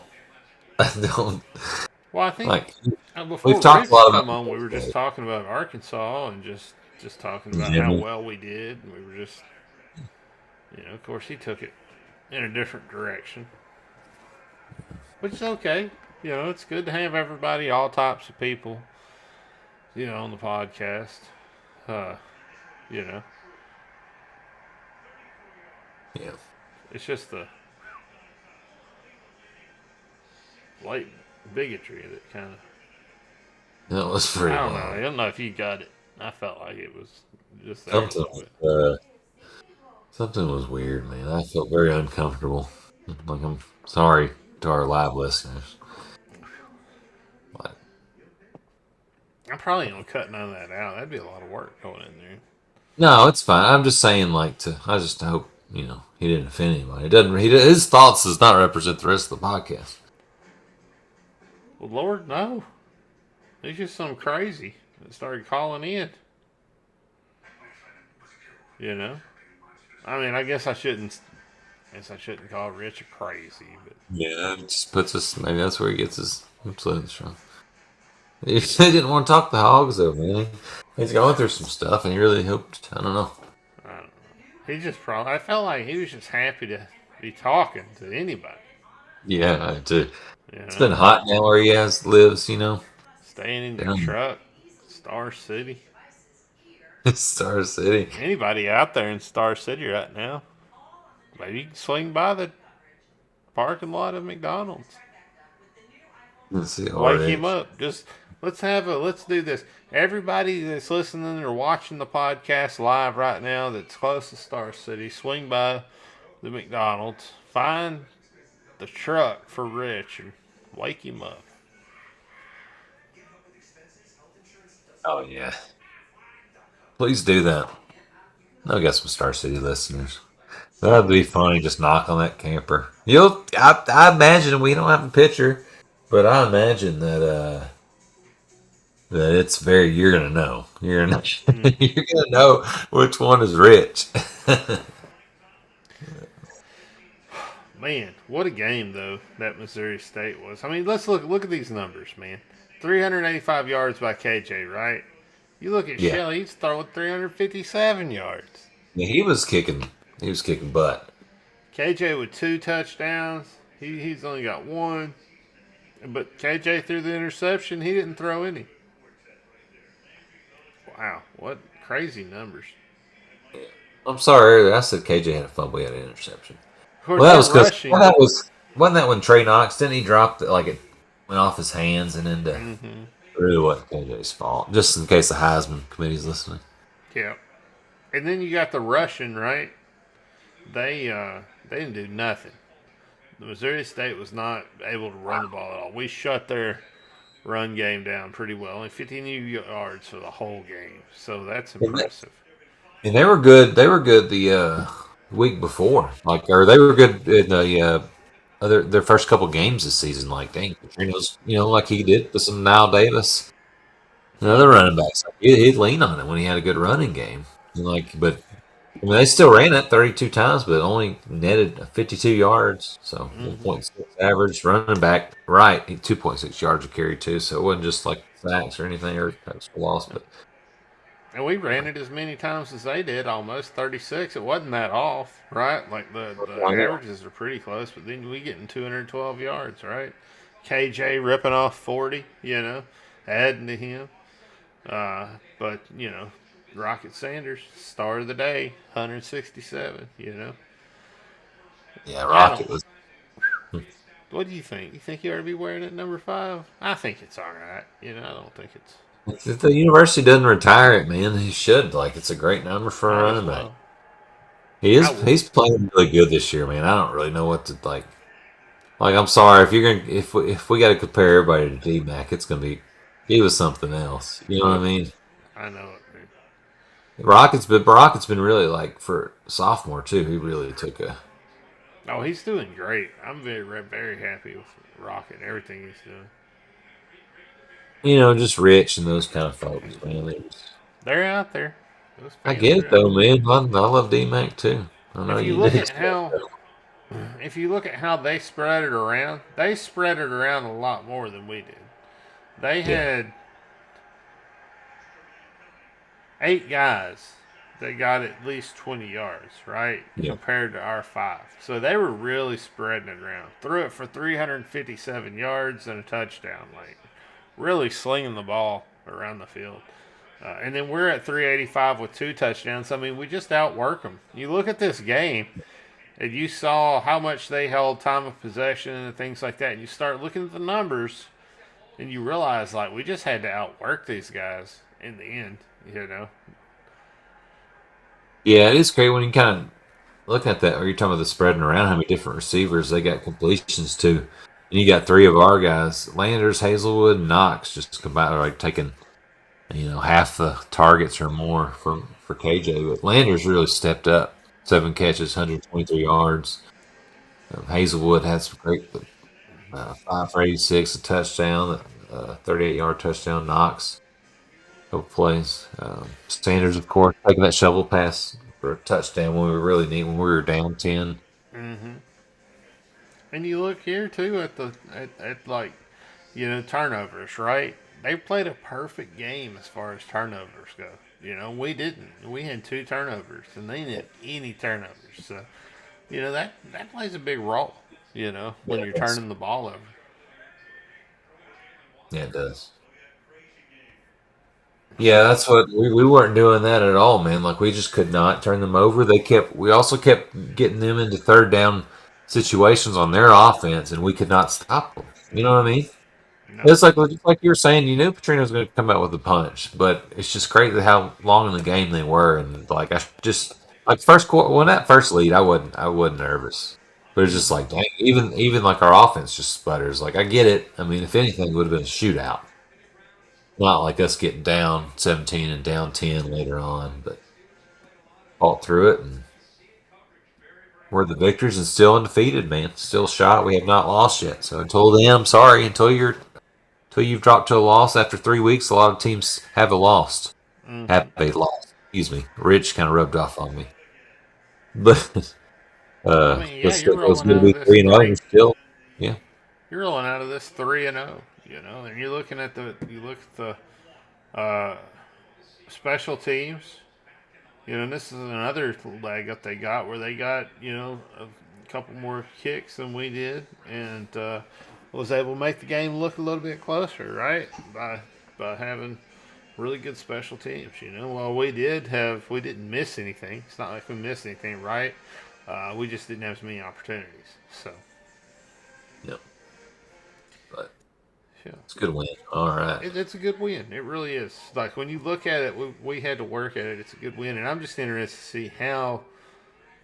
Well, I think before we've talked Rich a lot come about on, we were just talking about Arkansas and just talking about Yeah. how well we did. And we were just, of course, he took it in a different direction, which is okay. It's good to have everybody, all types of people, on the podcast. Yeah. It's just the blatant bigotry that kind of. That was pretty I don't know. wild. I don't know if you got it. I felt like it was just there. Something was weird, man. I felt very uncomfortable. Like, I'm sorry to our live listeners. But I'm probably gonna cut none of that out. That'd be a lot of work going in there. no, it's fine. I'm just saying, I just hope he didn't offend anybody. It doesn't. His thoughts does not represent the rest of the podcast. Well, Lord, no. He's just some crazy that started calling in. I mean, I guess I shouldn't call Rich a crazy, but Yeah, it just puts us. Maybe that's where he gets his influence from. He didn't want to talk to Hogs, though, man. He's going through some stuff, and he really hoped. I don't know. I don't know. He just probably. I felt like he was just happy to be talking to anybody. Yeah, it's been hot now where he lives. Staying in your truck, Star City. Star City. Anybody out there in Star City right now? Maybe you can swing by the parking lot of McDonald's. Let's see. Wake him up. Just let's do this. Everybody that's listening or watching the podcast live right now that's close to Star City, swing by the McDonald's, find the truck for Rich and wake him up. Oh yeah. Please do that. I'll get some Star City listeners. That'd be funny. Just knock on that camper. I imagine we don't have a picture, but I imagine that it's very. You're gonna know. You're gonna know which one is Rich. Man, what a game though that Missouri State was. I mean, let's look at these numbers, man. 385 yards by KJ, right? You look at Shelley, he's throwing 357 yards. Yeah, he was kicking butt. KJ with 2 touchdowns. He's only got 1. But KJ threw the interception. He didn't throw any. Wow, what crazy numbers. I'm sorry earlier. I said KJ had a fumble. He had an interception. Of course, Well, that was because rushing. wasn't that when Trey Knox didn't he drop it like it went off his hands and into it really wasn't KJ's fault. Just in case the Heisman committee's listening. Yeah. And then you got the rushing, right? They didn't do nothing. The Missouri State was not able to run the ball at all. We shut their run game down pretty well. Only 15 yards for the whole game. So that's impressive. And they were good. They were good the week before, or they were good in the their first couple games this season. Like, dang, Petrino's, like he did with some Nile Davis and other running backs. He'd lean on it when he had a good running game. But I mean, they still ran it 32 times, but only netted 52 yards. So 1.6 average. Running back, right, 2.6 yards a carry too. So it wasn't just like sacks or anything or tackles for loss, but. And we ran it as many times as they did, almost 36. It wasn't that off, right? Like the averages are pretty close, but then we getting 212 yards, right? KJ ripping off 40, adding to him. But, Rocket Sanders, star of the day, 167, Yeah, Rocket was. What do you think? You think he ought to be wearing it number 5? I think it's all right. I don't think it's. If the university doesn't retire it, man, he should. It's a great number for a running back. He's playing really good this year, man. I don't really know what to like. Like, I'm sorry if we got to compare everybody to D-Mac, it's gonna be he was something else. You know what I mean? I know it, man. Rocket's been really like for sophomore too. He really took a Oh, he's doing great. I'm very happy with Rocket and everything he's doing. just Rich and those kind of folks, man. They're out there. Those I fans get are it out though, man. I love D-Mac too. I there. know you do. If you look at how they spread it around a lot more than we did. They Yeah, had 8 guys that got at least 20 yards, right? yeah, Compared to our 5. So they were really spreading it around. Threw it for 357 yards and a touchdown. Like, really slinging the ball around the field. And then we're at 385 with 2 touchdowns. I mean, we just outwork them. You look at this game, and you saw how much they held time of possession and things like that. And you start looking at the numbers, and you realize, like, we just had to outwork these guys in the end, you know? yeah. It is great when you kind of look at that. Or you're talking about the spreading around how many different receivers they got completions to, and you got 3 of our guys: Landers, Hazelwood, and Knox, just combined, like taking half the targets or more for KJ. But Landers really stepped up. 7 catches, 123 yards. Hazelwood had some great 5 for 86, a touchdown, 38-yard touchdown. Knox, a couple plays. Sanders, of course, taking that shovel pass for a touchdown when we were really neat when we were down 10. Mm-hmm. And you look here, too, at like, turnovers, right? They played a perfect game as far as turnovers go. We didn't. We had 2 turnovers, and they didn't have any turnovers. So, that plays a big role, Yeah, when it you're does. turning the ball over. Yeah, it does. Yeah, that's what we weren't doing that at all, man. Like we just could not turn them over. We also kept getting them into third down situations on their offense, and we could not stop them. You know what I mean? No. It's like just like you were saying, you knew Petrino was going to come out with a punch, but it's just great that how long in the game they were, and like just like first quarter, when that first lead, I wasn't nervous, but it's just Mm-hmm. like dang, even like our offense just sputters. Like I get it. I mean, if anything, it would have been a shootout, not like us getting down 17 and down 10 later on, but fought through it and we're the victors and still undefeated, man. Still shot. We have not lost yet. So until then, I'm sorry. Until you've dropped to a loss after 3 weeks, a lot of teams have a lost. Mm-hmm. Have a loss. Excuse me. Rich kind of rubbed off on me, but I mean, but yeah, still you're feels rolling good to out of be this 3-0 3. and still, yeah, You're rolling out of this 3-0. And you're looking at the special teams. And this is another leg that they got where they got a couple more kicks than we did, and was able to make the game look a little bit closer, right? By having really good special teams. Well, we didn't miss anything. It's not like we missed anything, right? We just didn't have as many opportunities. So, yeah. But yeah. it's a good win. All right. It's a good win. It really is. Like when you look at it, we had to work at it. It's a good win, and I'm just interested to see how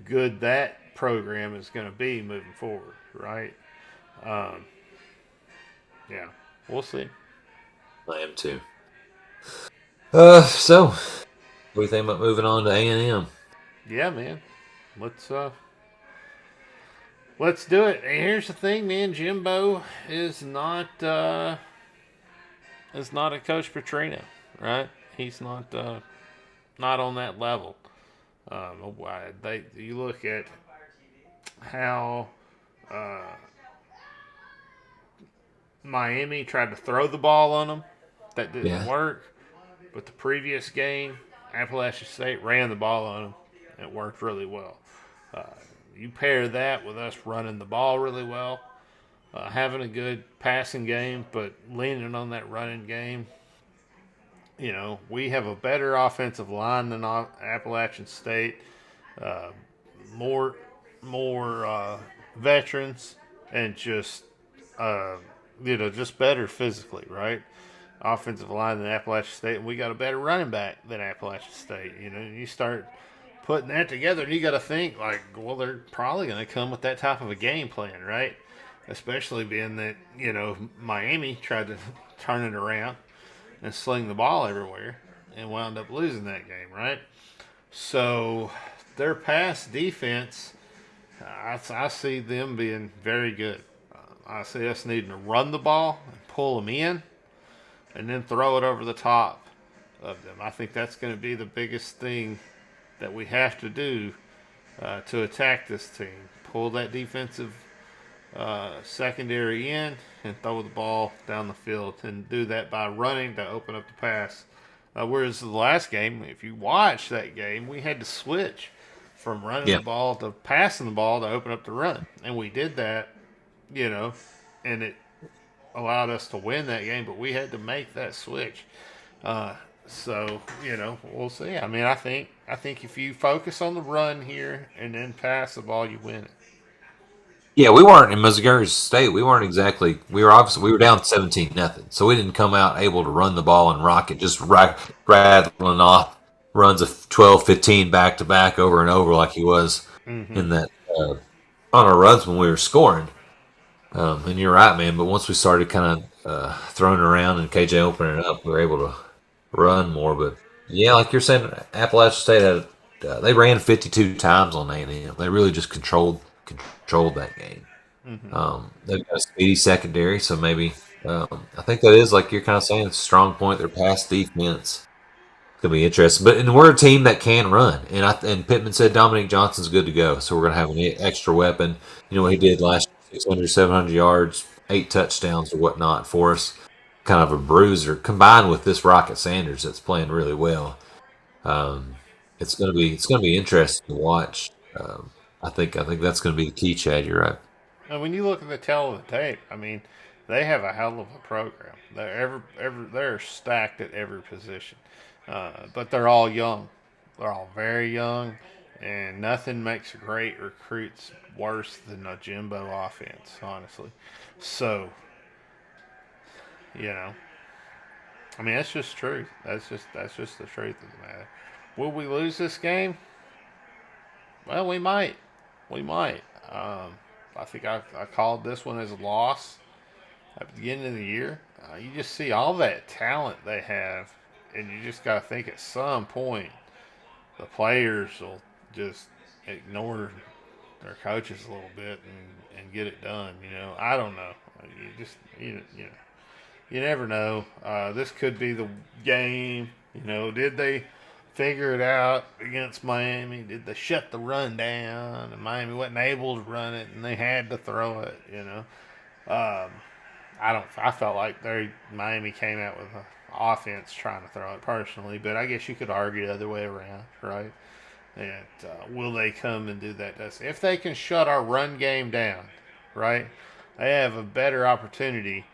good that program is going to be moving forward. Right? Um, yeah, we'll see. I am too. So what do you think about moving on to A&M? Yeah, man. Let's uh, let's do it. And here's the thing, man. Jimbo is not a Coach Petrino, right? He's not on that level. You look at how uh, Miami tried to throw the ball on them. That didn't Yeah. work. But the previous game, Appalachian State ran the ball on them. It worked really well. Uh, you pair that with us running the ball really well, having a good passing game, but leaning on that running game. We have a better offensive line than Appalachian State. Uh, more veterans and just better physically, right? Offensive line than Appalachian State, and we got a better running back than Appalachian State. You start putting that together, and you got to think like, well, they're probably going to come with that type of a game plan, right? especially being that Miami tried to turn it around and sling the ball everywhere and wound up losing that game, right? So their pass defense, I see them being very good. I see us needing to run the ball and pull them in and then throw it over the top of them. I think that's going to be the biggest thing that we have to do to attack this team. Pull that defensive secondary in and throw the ball down the field, and do that by running to open up the pass. Whereas the last game, if you watch that game, we had to switch from running Yeah. the ball to passing the ball to open up the run, and we did that, and it allowed us to win that game. But we had to make that switch. So we'll see. I mean, I think if you focus on the run here and then pass the ball, you win it. Yeah, we weren't in Missouri State. We weren't exactly. We were down 17-0, so we didn't come out able to run the ball and rock it, just rattling off runs of 12, 15 back to back over and over like he was in that on our runs when we were scoring. And you're right, man. But once we started kind of throwing it around and KJ opening it up, we were able to run more. But yeah, like you're saying, Appalachian State had they ran 52 times on A&M. They really just controlled that game. They've got a speedy secondary, so maybe I think that is, like you're kind of saying, it's a strong point. Their pass defense is going to be interesting. And we're a team that can run. And Pittman said Dominic Johnson's good to go, so we're going to have an extra weapon. You know what he did last year, 600, 700 yards, 8 touchdowns or whatnot for us. Kind of a bruiser, combined with this Rocket Sanders that's playing really well. It's going to be interesting to watch. I think that's going to be the key, Chad. You're right. And when you look at the tail of the tape, I mean, they have a hell of a program. They're stacked at every position, but they're all young. They're all very young, and nothing makes great recruits worse than a Jimbo offense, honestly. So, I mean, that's just truth. That's just the truth of the matter. Will we lose this game? Well, we might. We might. I think I called this one as a loss at the beginning of the year. You just see all that talent they have, and you just got to think at some point the players will just ignore their coaches a little bit and get it done. I don't know. You never know. This could be the game. Did they figure it out against Miami? Did they shut the run down and Miami wasn't able to run it and they had to throw it? I felt like Miami came out with an offense trying to throw it personally, but I guess you could argue the other way around, right? And will they come and do that to us? If they can shut our run game down, right, they have a better opportunity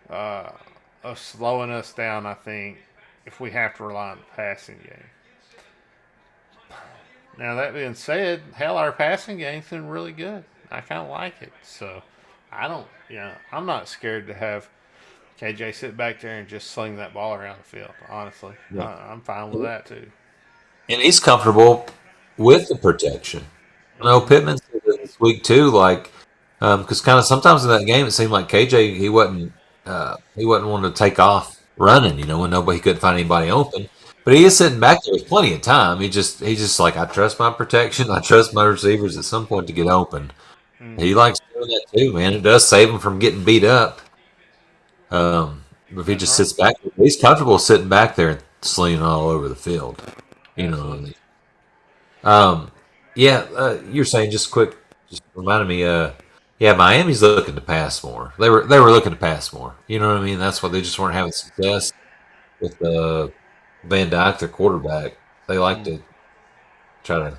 of slowing us down, I think, if we have to rely on the passing game. Now, that being said, hell, our passing game's been really good. I kind of like it. So, I'm not scared to have KJ sit back there and just sling that ball around the field, honestly. Yeah. I'm fine with that, too. And he's comfortable with the protection. Pittman said this week too, because kind of sometimes in that game it seemed like KJ he wasn't wanting to take off running. When he couldn't find anybody open. But he is sitting back there with plenty of time. He just like, I trust my protection. I trust my receivers at some point to get open. He likes doing that too, man. It does save him from getting beat up. If he just sits back, he's comfortable sitting back there and slinging all over the field. You're saying just reminded me. Miami's looking to pass more. They were looking to pass more. You know what I mean? That's why they just weren't having success with Van Dyke, their quarterback. They like to try to.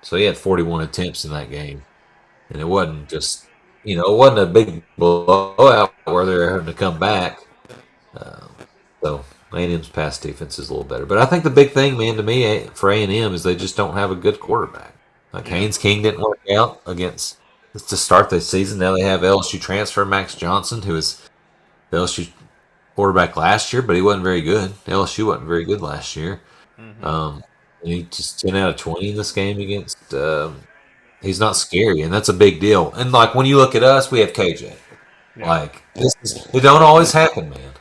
So he had 41 attempts in that game, and it wasn't just it wasn't a big blowout where they're having to come back. So A&M's pass defense is a little better, but I think the big thing, man, to me for A&M is they just don't have a good quarterback. Like Haynes King didn't work out to start the season. Now they have LSU transfer Max Johnson, who is the LSU quarterback last year, but he wasn't very good. LSU wasn't very good last year. And he just 10 out of 20 in this game against. He's not scary, and that's a big deal. And like when you look at us, we have KJ. Yeah. Like it don't always happen, man.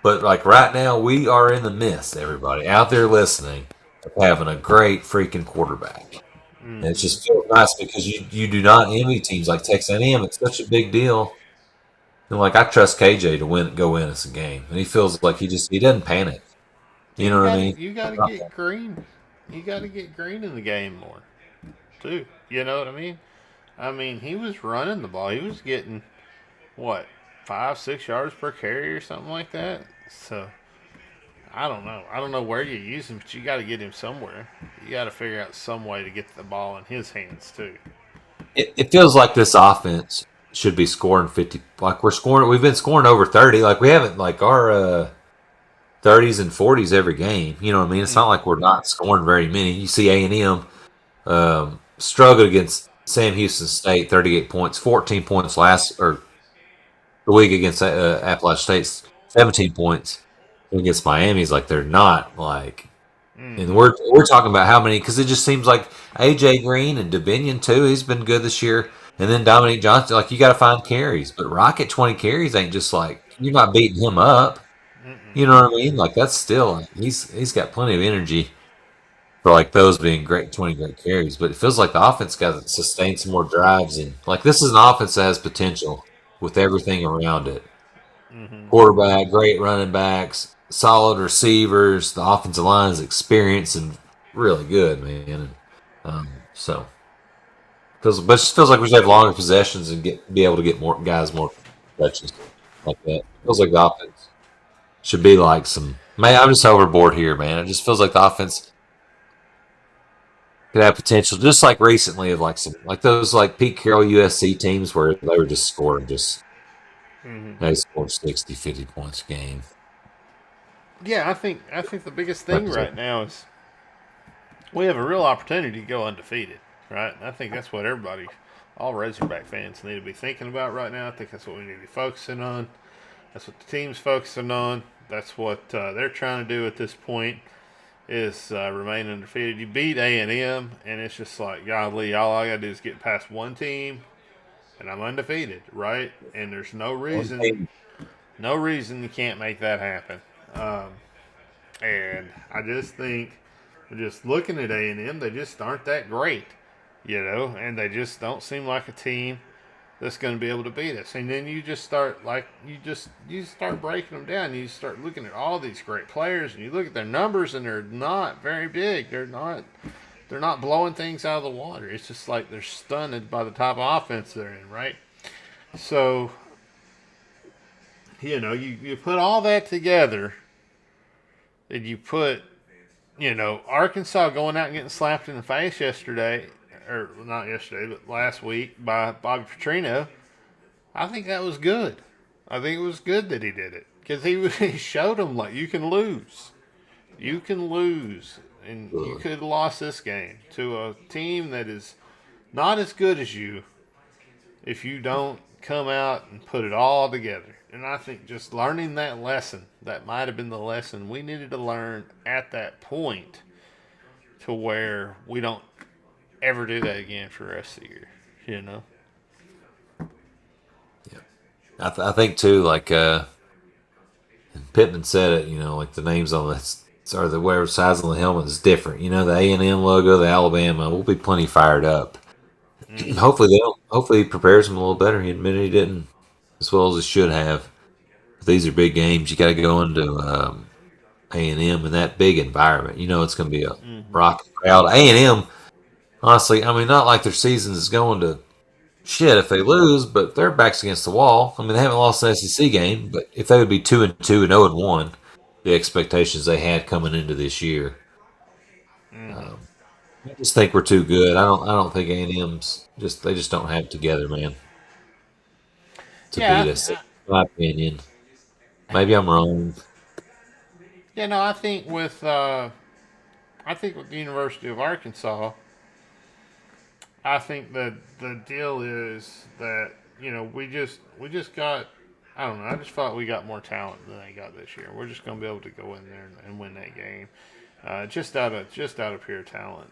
But like right now, we are in the midst, everybody out there listening, of having a great freaking quarterback. And it Mm-hmm. just feels nice because you do not envy teams like Texas A&M. It's such a big deal. And like I trust KJ to go win us a game, and he feels like he doesn't panic. And You know what I mean? you gotta get Green. You gotta get Green in the game more too. You know what I mean? I mean, he was running the ball. He was getting what 5, 6 yards per carry or something like that. So I don't know. I don't know where you use him, but you got to get him somewhere. You got to figure out some way to get the ball in his hands too. It feels like this offense should be scoring 50. Like we're scoring, we've been scoring over 30. Like we haven't like our 30s and 40s every game. You know what I mean? It's not like we're not scoring very many. You see A&M struggled against Sam Houston State, 38 points, 14 points last or the week against Appalachian State, 17 points against Miami's. Like they're not like, and Mm-hmm. we're talking about how many because it just seems like AJ Green and Dominion too. He's been good this year, and then Dominique Johnson. Like you got to find carries, but Rocket 20 carries ain't just like you're not beating him up. Mm-mm. You know what I mean? Like that's still he's got plenty of energy for like those being great 20 great carries. But it feels like the offense got to sustain some more drives and like this is an offense that has potential with everything around it. Mm-hmm. Quarterback, great running backs, solid receivers. The offensive line is experienced and really good, man. And, so but it just feels like we should have longer possessions and be able to get more guys more touches like that. Feels like the offense should be like some. Man, I'm just overboard here, man. It just feels like the offense could have potential, just like recently of like some like those like Pete Carroll USC teams where they were just scoring Mm-hmm. they scored 60, 50 points a game. Yeah, I think the biggest thing right now is we have a real opportunity to go undefeated, right? And I think that's what all Razorback fans need to be thinking about right now. I think that's what we need to be focusing on. That's what the team's focusing on. That's what they're trying to do at this point is remain undefeated. You beat A&M, and it's just like, golly, all I got to do is get past one team, and I'm undefeated, right? And there's no reason you can't make that happen. And I just think, just looking at A&M, they just aren't that great, and they just don't seem like a team that's going to be able to beat us. And then you just start you start breaking them down. You start looking at all these great players, and you look at their numbers, and they're not very big. They're not blowing things out of the water. It's just like they're stunned by the type of offense they're in, right? So, you put all that together, and you put, Arkansas going out and getting slapped in the face yesterday, or not yesterday, but last week by Bobby Petrino. I think that was good. I think it was good that he did it because he showed them like you can lose, and you could have lost this game to a team that is not as good as you if you don't come out and put it all together. And I think just learning that lesson, that might have been the lesson we needed to learn at that point to where we don't ever do that again for the rest of the year, Yeah, I think too. Like Pittman said it. Like the names on this or the whatever size on the helmet is different. The A&M logo, the Alabama. We'll be plenty fired up. Mm-hmm. Hopefully they don't. Hopefully he prepares them a little better. He admitted he didn't as well as he should have. These are big games. You got to go into A&M in that big environment. It's going to be a rocking crowd. A&M, honestly, I mean, not like their season is going to shit if they lose, but their backs against the wall. I mean, they haven't lost an SEC game, but if they would be 2-2 and 0-1, the expectations they had coming into this year. Mm-hmm. I just think we're too good. I don't think A&M's they just don't have it together, man, to beat Yeah, us. In my opinion. Maybe I'm wrong. no, I think with the University of Arkansas, I think that the deal is that we just got. I don't know. I just thought we got more talent than they got this year. We're just going to be able to go in there and win that game, just out of pure talent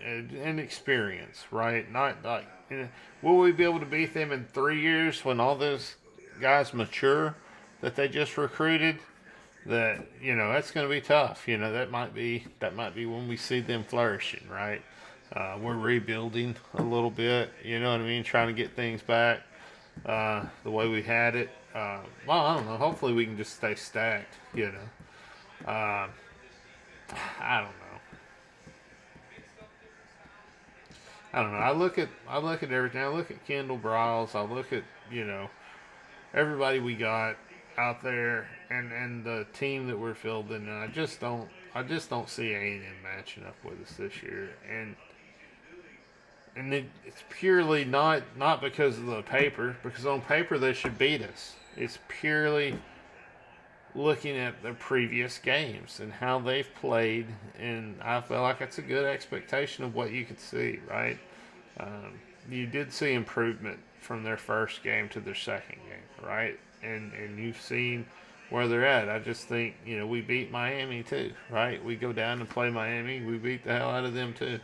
and experience, right? Not like will we be able to beat them in 3 years when all those guys mature that they just recruited, that that's going to be tough. That might be when we see them flourishing, right? We're rebuilding a little bit. You know what I mean? Trying to get things back the way we had it. Well, I don't know. Hopefully, we can just stay stacked. I don't know. I don't know. I look at everything. I look at Kendall Bryles. I look at everybody we got out there, and the team that we're fielding, and I just don't see A&M matching up with us this year, and it's purely not because of the paper, because on paper they should beat us. It's purely looking at the previous games and how they've played, and I feel like it's a good expectation of what you could see, right? You did see improvement from their first game to their second game, right? And you've seen where they're at. I just think we beat Miami too, right? We go down and play Miami, we beat the hell out of them too.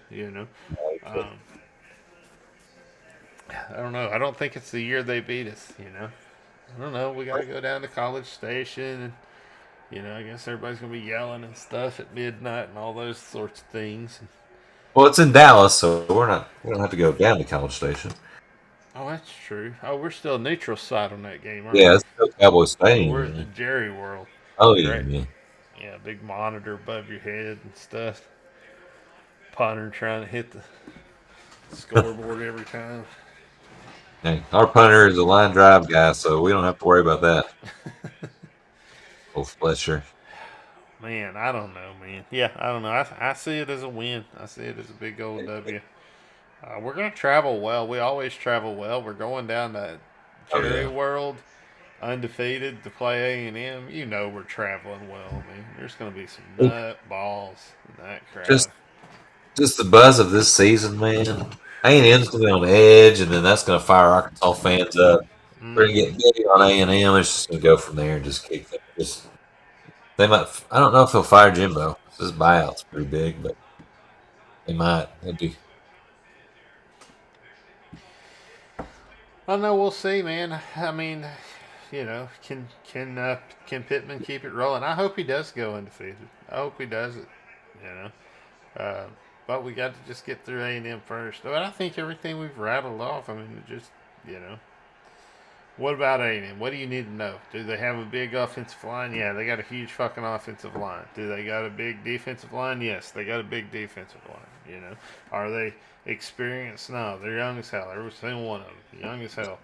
Um, I don't know. I don't think it's the year they beat us. I don't know. We got to go down to College Station, and I guess everybody's gonna be yelling and stuff at midnight and all those sorts of things. Well, it's in Dallas, so we don't have to go down to College Station. Oh, that's true. Oh, we're still neutral side on that game, aren't Yeah, we? it's still Cowboy Stadium. We're at the Jerry World. Oh yeah, Great. yeah. Yeah, big monitor above your head and stuff. Punter trying to hit the scoreboard every time. Hey, our punter is a line drive guy, so we don't have to worry about that. Old Fletcher. Man, I don't know, man. Yeah, I don't know. I see it as a win. I see it as a big old W. We're going to travel well. We always travel well. We're going down to Oh Jerry yeah. World undefeated to play A&M. We're traveling well, man. There's going to be some nut balls in that crowd. Just the buzz of this season, man. A&M's gonna be on edge, and then that's gonna fire Arkansas fans up. We're gonna get big on A&M. It's just gonna go from there and just kick them. They might. I don't know if they'll fire Jimbo. His buyout's pretty big, but they might. It'd be. I know. We'll see, man. I mean, can Pittman keep it rolling? I hope he does go undefeated. I hope he does it. You know. Uh, but we got to just get through A&M first. But I think everything we've rattled off, I mean, just, What about A&M? What do you need to know? Do they have a big offensive line? Yeah, they got a huge fucking offensive line. Do they got a big defensive line? Yes, they got a big defensive line, Are they experienced? No, they're young as hell. Every single one of them. Young as hell.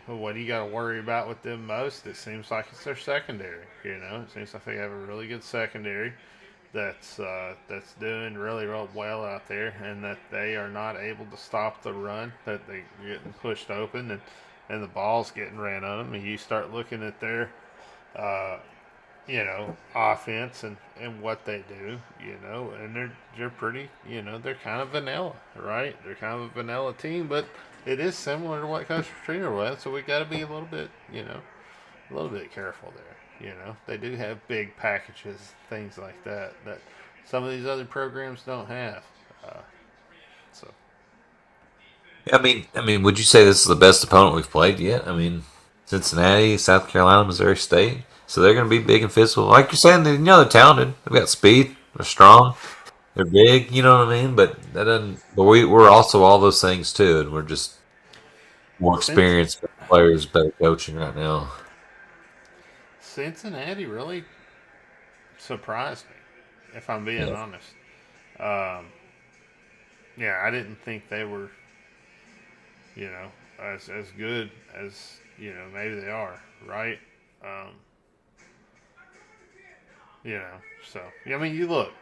What do you got to worry about with them most? It seems like it's their secondary, It seems like they have a really good secondary that's doing really, really well out there, and that they are not able to stop the run, that they're getting pushed open, and the ball's getting ran on them. And you start looking at their, offense and what they do, and they're pretty, they're kind of vanilla, right? They're kind of a vanilla team, but it is similar to what Coach Petrino was, so we got to be a little bit, a little bit careful there. They do have big packages, things like that some of these other programs don't have. So, I mean, would you say this is the best opponent we've played yet? I mean, Cincinnati, South Carolina, Missouri State. So they're going to be big and physical. Like you're saying, they're talented. They've got speed. They're strong. They're big. You know what I mean? But that doesn't. But we're also all those things too, and we're just more experienced players, better coaching right now. Cincinnati really surprised me, if I'm being honest. I didn't think they were, as good as maybe they are, right? So I mean, you look,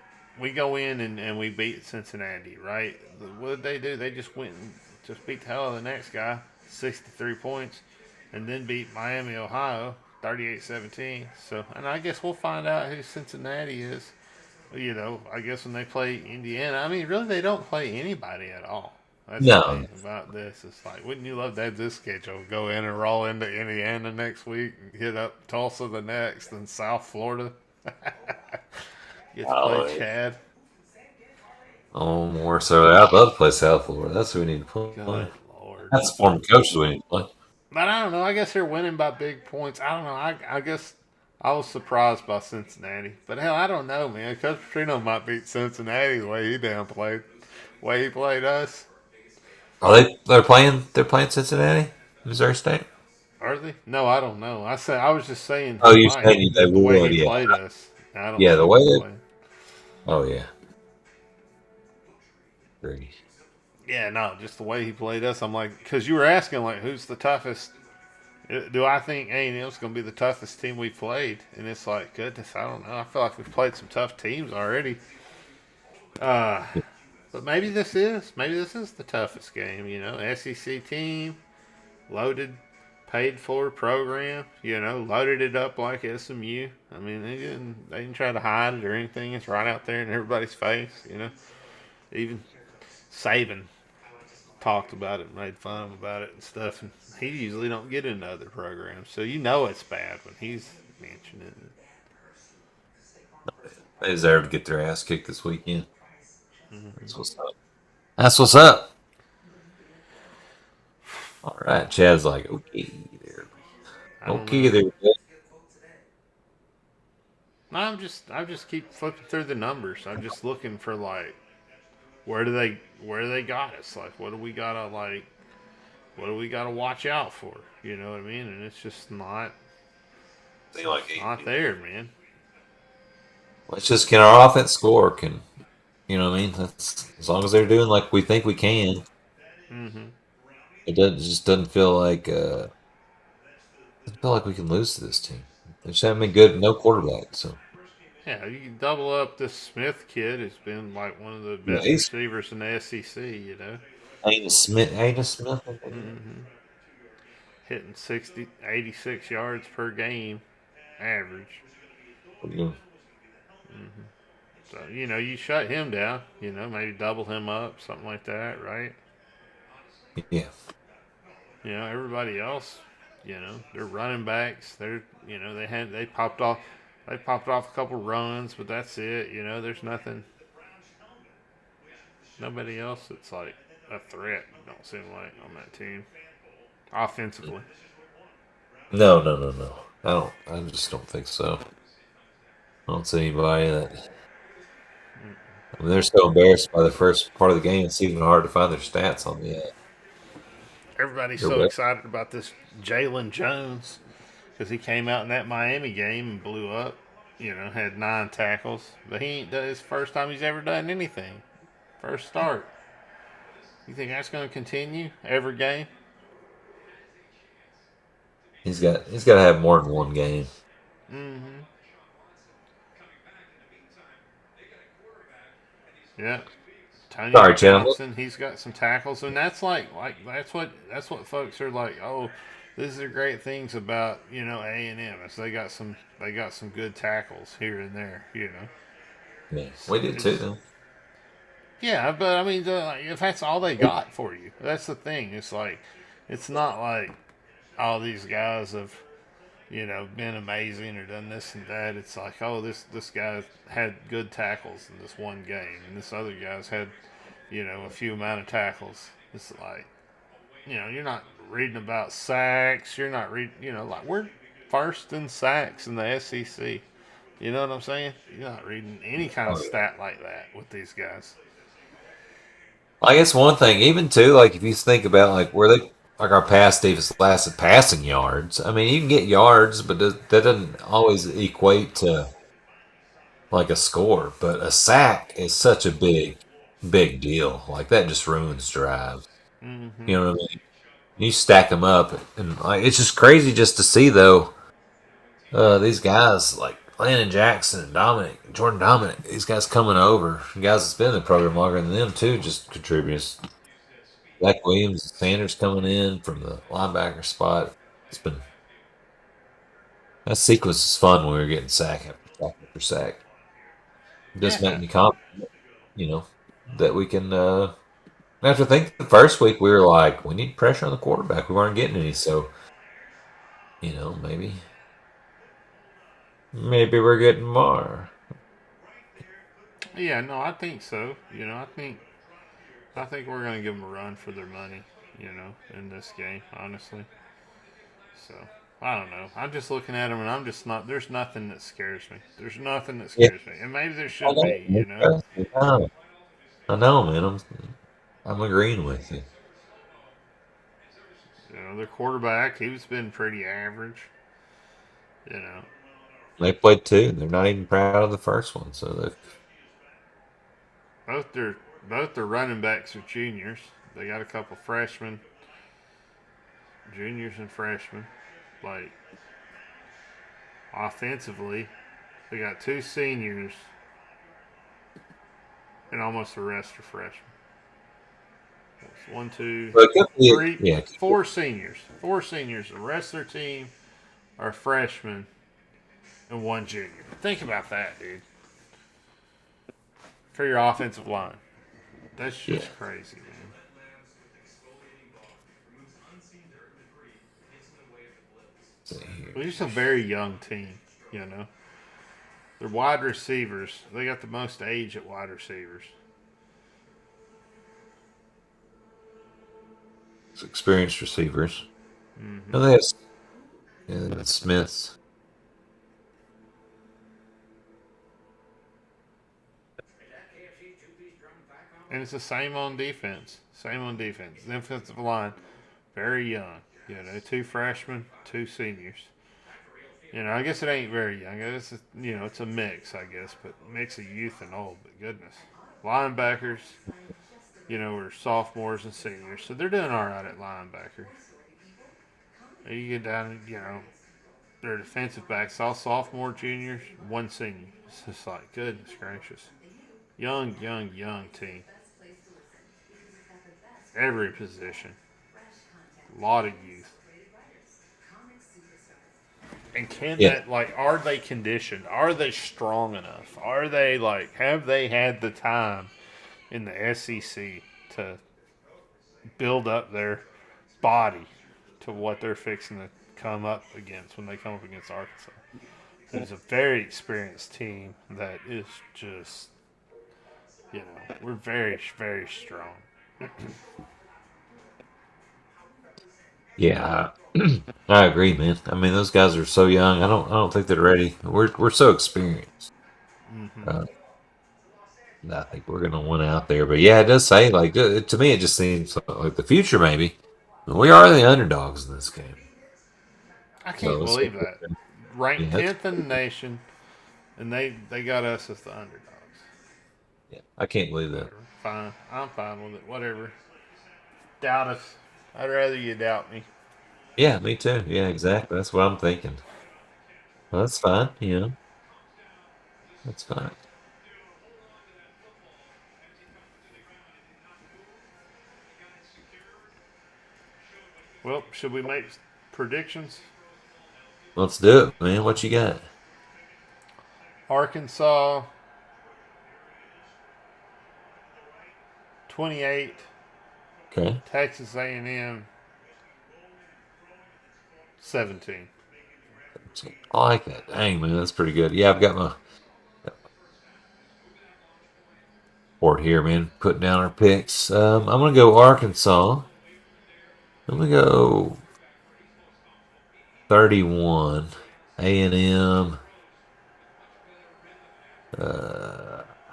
we go in and we beat Cincinnati, right? What did they do? They just went and just beat the hell out of the next guy, 63 points, and then beat Miami, Ohio, 38-17. So, and I guess we'll find out who Cincinnati is. I guess when they play Indiana. I mean, really, they don't play anybody at all. That's the thing about this. It's like, wouldn't you love to have this schedule? Go in and roll into Indiana next week, and hit up Tulsa the next, and South Florida. Get to play Chad. Oh, more so. I'd love to play South Florida. That's who we need to play. Good Lord. That's the former coaches we need to play. But I don't know. I guess they're winning by big points. I don't know. I guess I was surprised by Cincinnati. But hell, I don't know, man. Coach Petrino might beat Cincinnati the way he downplayed, the way he played us. Are they? They're playing Cincinnati, Missouri State. Are they? No, I don't know. I was just saying Oh, he you might said they the way would, he yeah, played us. I don't yeah. The see way them they, playing. oh yeah, agree. Yeah, no, just the way he played us. I'm like, because you were asking like, who's the toughest? Do I think A&M's going to be the toughest team we played? And it's like, goodness, I don't know. I feel like we've played some tough teams already. Uh, but maybe this is the toughest game. You know, SEC team, loaded, paid for program. You know, loaded it up like SMU. I mean, they didn't try to hide it or anything. It's right out there in everybody's face. You know, even Saban talked about it, made fun about it and stuff. And he usually don't get into other programs, so you know it's bad when he's mentioning it. They deserve to get their ass kicked this weekend. That's what's up. That's what's up. All right, Chad's like, okay, there, I don't okay, know. there. No, I just keep flipping through the numbers. I'm just looking for like where do they got us? Like what do we gotta watch out for? You know what I mean? And it's just Seem like not there, man. let's just can our offense score? Can you know what I mean? That's as long as they're doing like we think we can. Mm-hmm. It just doesn't feel like we can lose to this team. They just haven't been good. No quarterback, so Yeah, you can double up this Smith kid who's been like one of the yeah, best he's receivers in the SEC, you know. Ain't a Smith. Mm-hmm. Hitting 60, 86 yards per game average. So, you know, you shut him down, you know, maybe double him up, something like that, right? Yeah, You know, everybody else, you know, they're running backs. They're, you know, they popped off a couple runs, but that's it. You know, there's nobody else that's like a threat. Don't seem like on that team offensively. no. I just don't think so. I don't see anybody that. I mean, they're so embarrassed by the first part of the game. It's even hard to find their stats on Everybody's their so web. excited about this Jalen Jones because he came out in that Miami game and blew up. You know, had 9 tackles, but he ain't done his first time he's ever done anything. First start. You think that's going to continue every game? He's got to have more than one game. Mm-hmm. Yeah. Tony Sorry, Chad. Johnson, he's got some tackles, and that's like that's what folks are like. Oh, these are great things about A&M. Is they got some good tackles here and there. You know, Yeah, we did too. it's Though. yeah, but I mean, if that's all they got for you, that's the thing. It's like it's not like all these guys have been amazing or done this and that. It's like, oh, this guy had good tackles in this one game, and this other guy's had a few amount of tackles. It's like, you're not reading about sacks. You're not reading, like we're first in sacks in the SEC. You know what I'm saying? You're not reading any kind of Oh, yeah. stat like that with these guys. I guess one thing, even too, like if you think about like where they like our pass defense lasted passing yards. I mean, you can get yards, but that doesn't always equate to like a score. But a sack is such a big deal. Like that just ruins drives. Mm-hmm. You know what I mean? You stack them up, and like it's just crazy just to see though. These guys like Landon Jackson, Jordan Dominic, these guys coming over, guys that's been in the program longer than them too, just contributes. Zach Williams, Sanders coming in from the linebacker spot. It's been that sequence is fun when we were getting sack after sack after sack. It just make Yeah. me confident, you know, that we can. After I think the first week we were like, we need pressure on the quarterback. We weren't getting any, so maybe we're getting more. Yeah. No, I think so. I think we're gonna give them a run for their money. In this game, honestly. So I don't know. I'm just looking at them, and I'm just not. There's nothing that scares me. There's nothing that Yeah, scares me, and maybe there I should know. be. Man. I know, man. I'm agreeing with you. Their quarterback, he's been pretty average. You know, They played two. They're not even proud of the first one. So they both their both their running backs are juniors. They got a couple freshmen, juniors and freshmen. Like offensively, they got two seniors, and almost the rest are freshmen. One, two, Well, it could be, three, yeah. four seniors. Four seniors. The rest of their team are freshmen and one junior. Think about that, dude. For your offensive line. That's Yeah. just crazy, man. See here. Well, just a very young team, They're wide receivers. They got the most age at wide receivers. It's experienced receivers. Mm-hmm. And they have Smiths. And it's the same on defense. Same on defense. The defensive line, very young. Two freshmen, two seniors. I guess it ain't very young. It's a mix, I guess, but mix of youth and old. But goodness, linebackers, are sophomores and seniors, so they're doing all right at linebacker. You get down, their defensive backs, all sophomore, juniors, one senior. It's just like goodness gracious, young team. Every position, a lot of youth. And Yeah. are they conditioned? Are they strong enough? Are they have they had the time in the SEC to build up their body to what they're fixing to come up against when they come up against Arkansas? There's a very experienced team that is just, we're very, very strong. Yeah, I agree, man. I mean, those guys are so young. I don't think they're ready. We're so experienced. Mm-hmm. I think we're gonna win out there. But yeah, it does say to me, it just seems like the future. Maybe we are the underdogs in this game. I So can't believe that. Ranked yeah, 10th in the nation, and they got us as the underdogs. yeah, I can't believe that. Whatever. Fine. I'm fine with it. Whatever. Doubt us. I'd rather you doubt me. Yeah, me too. Yeah, exactly. That's what I'm thinking. Well, that's fine. That's fine. Well, should we make predictions? Let's do it, man. What you got? Arkansas 28, Okay. Texas A&M 17. I like that. Dang, man, that's pretty good. Yeah, I've got my board here, man. Putting down our picks. I'm gonna go Arkansas. I'm gonna go 31. A&M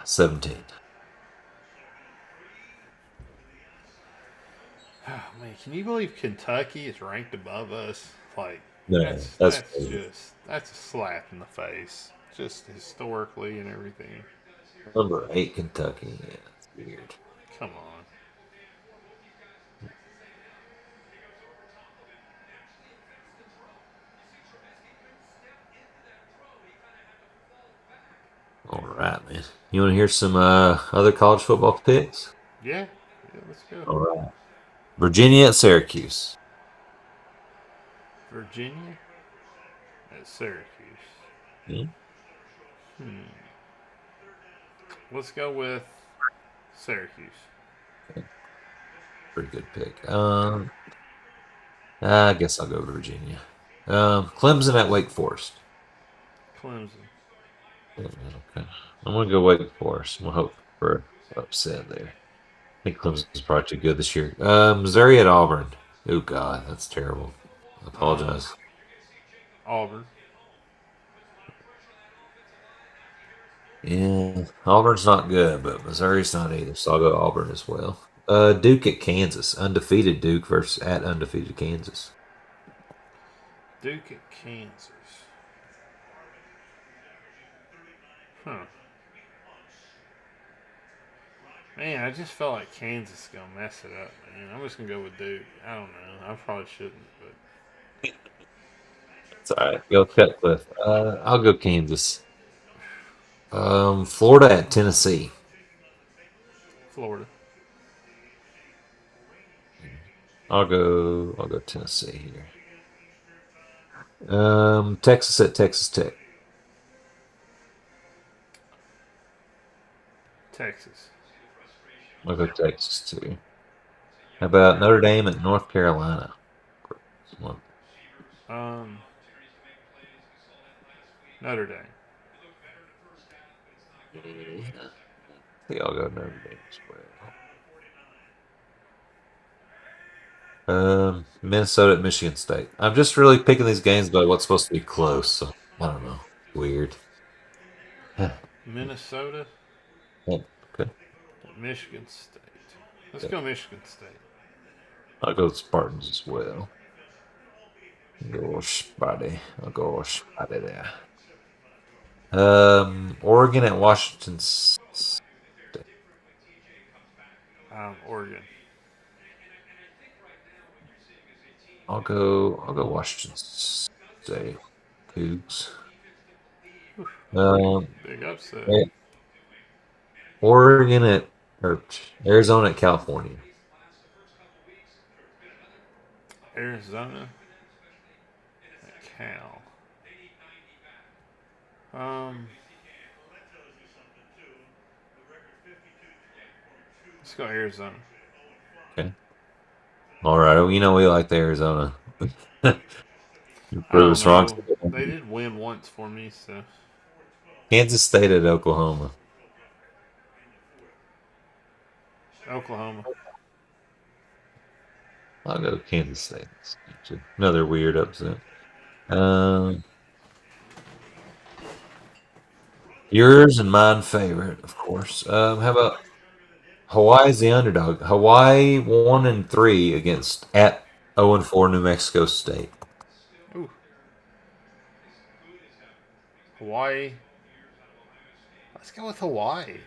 17. Oh man, can you believe Kentucky is ranked above us? No, that's crazy. That's a slap in the face, just historically and everything. Number 8, Kentucky. Yeah, that's weird. Come on. All right, man. You want to hear some other college football picks? Yeah, let's All go. right. Virginia at Syracuse. Virginia at Syracuse. Hmm? Let's go with Syracuse. Pretty good pick. I guess I'll go Virginia. Clemson at Wake Forest. Clemson. Okay. I'm gonna go Wake Forest. I'm gonna hope for an upset there. I think Clemson's probably too good this year. Missouri at Auburn. Oh God, that's terrible. I apologize. Auburn. Yeah, Auburn's not good, but Missouri's not either, so I'll go Auburn as well. Duke at Kansas. Undefeated Duke versus at undefeated Kansas. Duke at Kansas. Huh. Man, I just felt like Kansas is going to mess it up, man. I'm just going to go with Duke. I don't know. I probably shouldn't, but. It's all right. Go Cutcliffe. I'll go Kansas. Florida at Tennessee. Florida. I'll go Tennessee here. Texas at Texas Tech. Texas. I'll go Texas too. How about Notre Dame at North Carolina? Notre Dame. I think I'll go Notre Dame as well. Minnesota at Michigan State. I'm just really picking these games by what's supposed to be close. So I don't know. Weird. Minnesota. Okay. At Michigan State. Let's go Michigan State. I'll go Spartans as well. I'll go Spotty there. Oregon at Washington State. Oregon. I'll go Washington State. Cougs. Big upset. Oregon at Arizona at California. Arizona at Cal. Let's go Arizona. Okay. All right. Well, we like the Arizona. You I prove don't us wrong. know. They did win once for me, so. Kansas State at Oklahoma. Oklahoma. I'll go Kansas State. Another weird upset. Yours and mine favorite, of course. How about Hawaii's the underdog? Hawaii 1-3 against at 0-4 New Mexico State. Ooh. Hawaii. Let's go with Hawaii.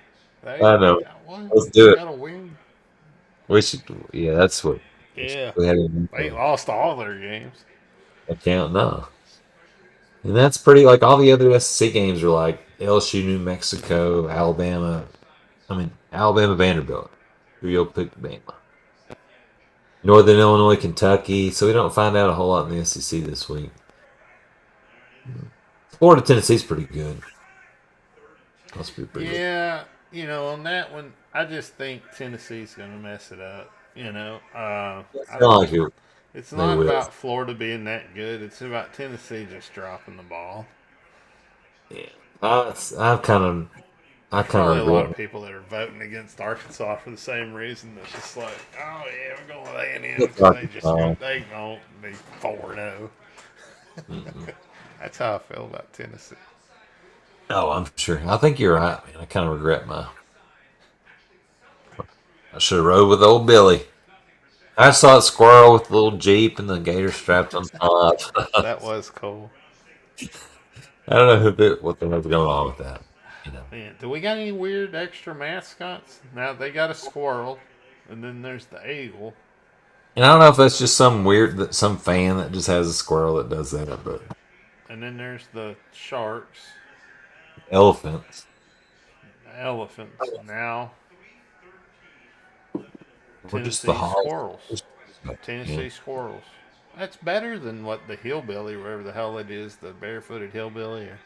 I know. Let's do it. Got to win. We should. Yeah, that's what. Yeah. They They lost all their games. Account no. And that's pretty like all the other SEC games are like LSU, New Mexico, Alabama. Alabama, Vanderbilt. You'll pick Bama. Northern Illinois, Kentucky. So we don't find out a whole lot in the SEC this week. Florida, Tennessee's pretty good. Must be pretty good. Yeah, on that one, I just think Tennessee's going to mess it up. It's not about Florida being that good. It's about Tennessee just dropping the ball. Yeah, I kind of Probably a lot of people that are voting against Arkansas for the same reason. It's just like, oh yeah, we're going with A&M because they won't be 4-0. That's how I feel about Tennessee. Oh, I'm sure. I think you're right, man. I kind of regret I should have rode with old Billy. I saw a squirrel with the little Jeep and the gator strapped on top. That was cool. I don't know what the hell's going on with that. Man, do we got any weird extra mascots? Now they got a squirrel, and then there's the eagle. And I don't know if that's just some fan that just has a squirrel that does that, but. And then there's the sharks. Elephants. Now. Or just the squirrels. Tennessee squirrels. That's better than what the hillbilly, wherever the hell it is, the barefooted hillbilly, or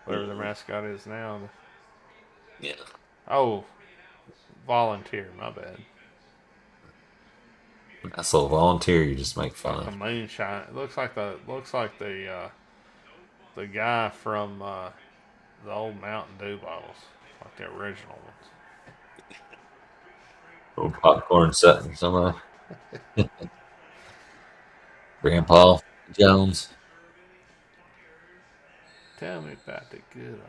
whatever the mascot is now. Yeah. Oh, volunteer. My bad. That's a little volunteer. You just make fun of. Moonshine. It looks like the guy from the old Mountain Dew bottles, like the original ones. Little popcorn setting somewhere. Grandpa. Jones. Tell me about the good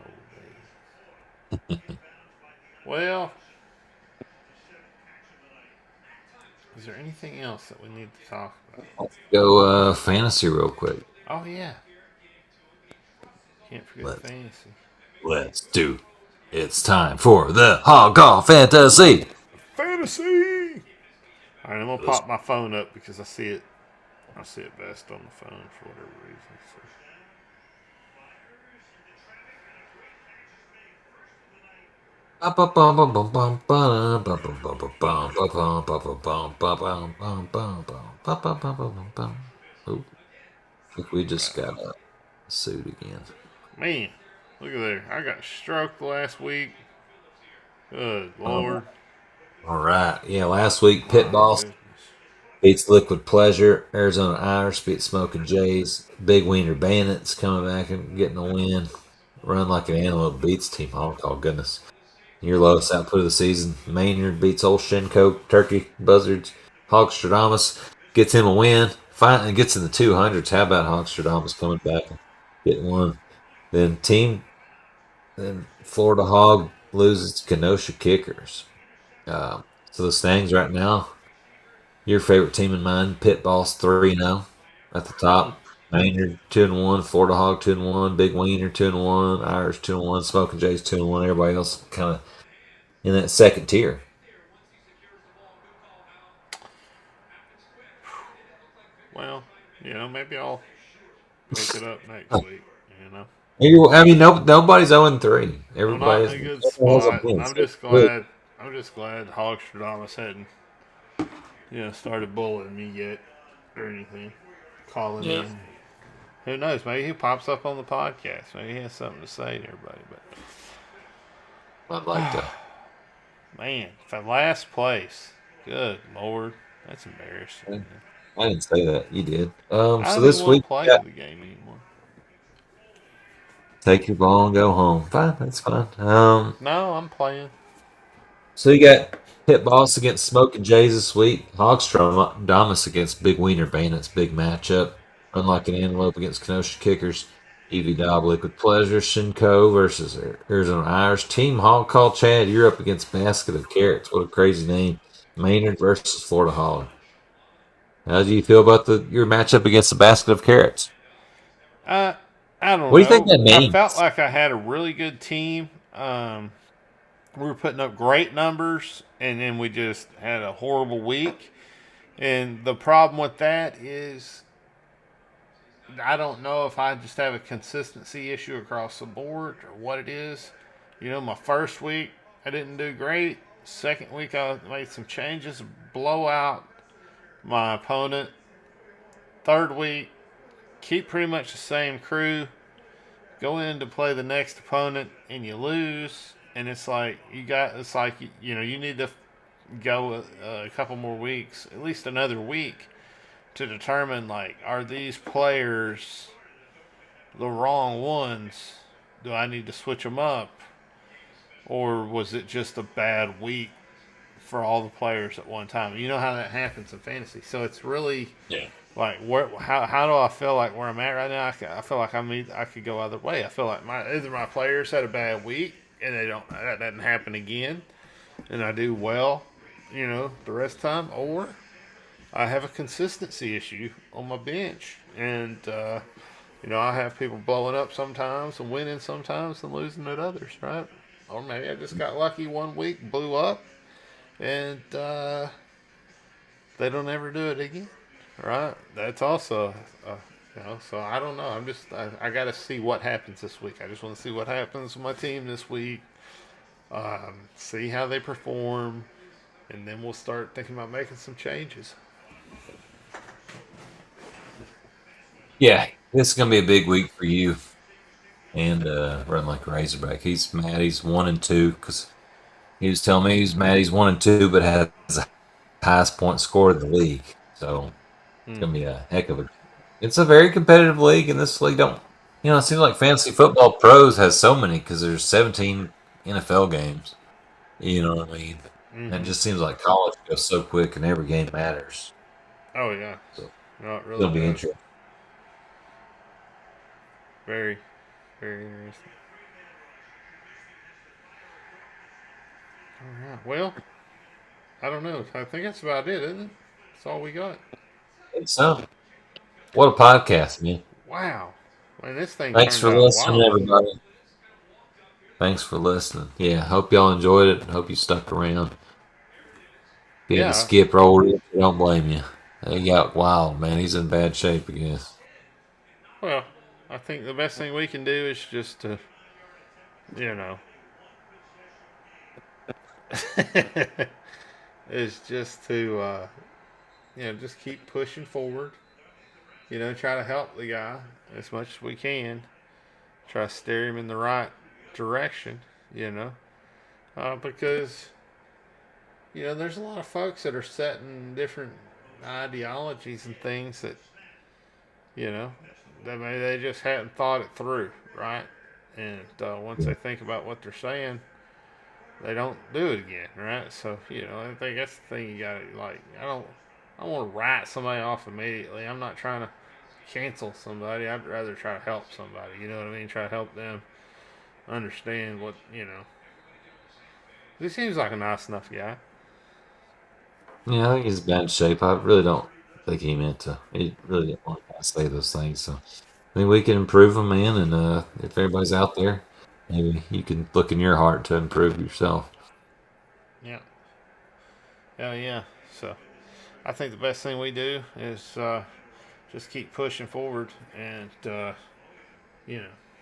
old days. Well, is there anything else that we need to talk about? Let's go fantasy real quick. Oh, yeah. Can't forget fantasy. Let's do. It's time for the Hog Call Fantasy. Fantasy! All right, I'm going to pop my phone up because I see it best on the phone for whatever reason. So. Oh, I think we just got sued again. Man, look at there. I got stroked last week. Good Lord. All right. Yeah, last week, Pit Boss beats Liquid Pleasure. Arizona Irish beats Smoking Jays. Big Wiener Bandits coming back and getting a win. Run Like an Antelope beats Team Hog Call. Goodness. Your lowest output of the season. Maynard beats Old Shinko. Turkey Buzzards. Hogstradamus gets him a win. Finally gets in the 200s. How about Hogstradamus coming back and getting one? Then Florida Hog loses Kenosha Kickers. So the standings right now, your favorite team and mine, Pit Boss 3-0 at the top. Maynard 2-1, Florida Hog 2-1, Big Wiener 2-1, Irish 2-1, Smoking Jays 2-1. Everybody else kind of in that second tier. Well, maybe I'll pick it up next week. I mean, nobody's 0-3. Everybody's in a good spot. I'm just glad Hogstradamus hadn't, started bullying me yet or anything, calling me. Who knows? Maybe he pops up on the podcast. Maybe he has something to say to everybody. But I'd like to. Man, for last place, good Lord, that's embarrassing. I didn't say that. You did. I So this week, play the game anymore. Take your ball and go home. Fine, that's fine. No, I'm playing. So you got Pit Boss against Smoking Jays this week. Hogstradamus against Big Wiener Bandits. Big matchup. Unlike an Antelope against Kenosha Kickers. Evie Dobb Liquid Pleasure. Shinko versus Arizona Irish. Team Hog Call Chad. You're up against Basket of Carrots. What a crazy name. Maynard versus Florida Hog. How do you feel about your matchup against the Basket of Carrots? I don't know. What do you think that means? I felt like I had a really good team. We were putting up great numbers, and then we just had a horrible week. And the problem with that is I don't know if I just have a consistency issue across the board or what it is. My first week, I didn't do great. Second week, I made some changes, blow out my opponent. Third week, keep pretty much the same crew. Go in to play the next opponent, and you lose. And it's like you need to go a couple more weeks, at least another week, to determine are these players the wrong ones? Do I need to switch them up, or was it just a bad week for all the players at one time? You know how that happens in fantasy, so it's really how do I feel like where I'm at right now? I feel like I could go either way. I feel like either my players had a bad week and that doesn't happen again, and I do well, the rest of the time, or I have a consistency issue on my bench, and I have people blowing up sometimes and winning sometimes and losing at others, right? Or maybe I just got lucky one week, blew up, and they don't ever do it again, right? That's also, so I don't know. I got to see what happens this week. I just want to see what happens with my team this week, see how they perform, and then we'll start thinking about making some changes. Yeah, this is going to be a big week for you. And Run Like a Razorback. He's mad. He's 1-2 because he was telling me he's mad. He's 1-2, but has the highest point score in the league. So it's going to be a heck of a. It's a very competitive league, and this league it seems like Fantasy Football Pros has so many because there's 17 NFL games. You know what I mean? Mm-hmm. And it just seems like college goes so quick, and every game matters. Oh yeah. So no, it really it'll be interesting. Very, very interesting. All right. Well, I don't know. I think that's about it, isn't it? That's all we got. So, what a podcast, man. Wow. Man, this thing Thanks turned for out listening, wild. everybody. Thanks for listening. Yeah, hope y'all enjoyed it. Hope you stuck around. If you had to Yeah. skip roll it, I don't blame you. He got wild, man. He's in bad shape, I guess. Well, I think the best thing we can do is just to, you know, is just to, just keep pushing forward. Try to help the guy as much as we can. Try to steer him in the right direction, because, there's a lot of folks that are setting different ideologies and things that, you know, that maybe they just hadn't thought it through, right? And once they think about what they're saying, they don't do it again, right? So, I think that's the thing you got to, like, I want to write somebody off immediately. I'm not trying to cancel somebody. I'd rather try to help somebody, you know what I mean? Try to help them understand what, He seems like a nice enough guy. Yeah, I think he's in bad shape. I really don't think he meant to. He really didn't want to say those things. So I think we can improve him, man. And if everybody's out there, maybe you can look in your heart to improve yourself. Yeah. Yeah, yeah. So I think the best thing we do is just keep pushing forward and,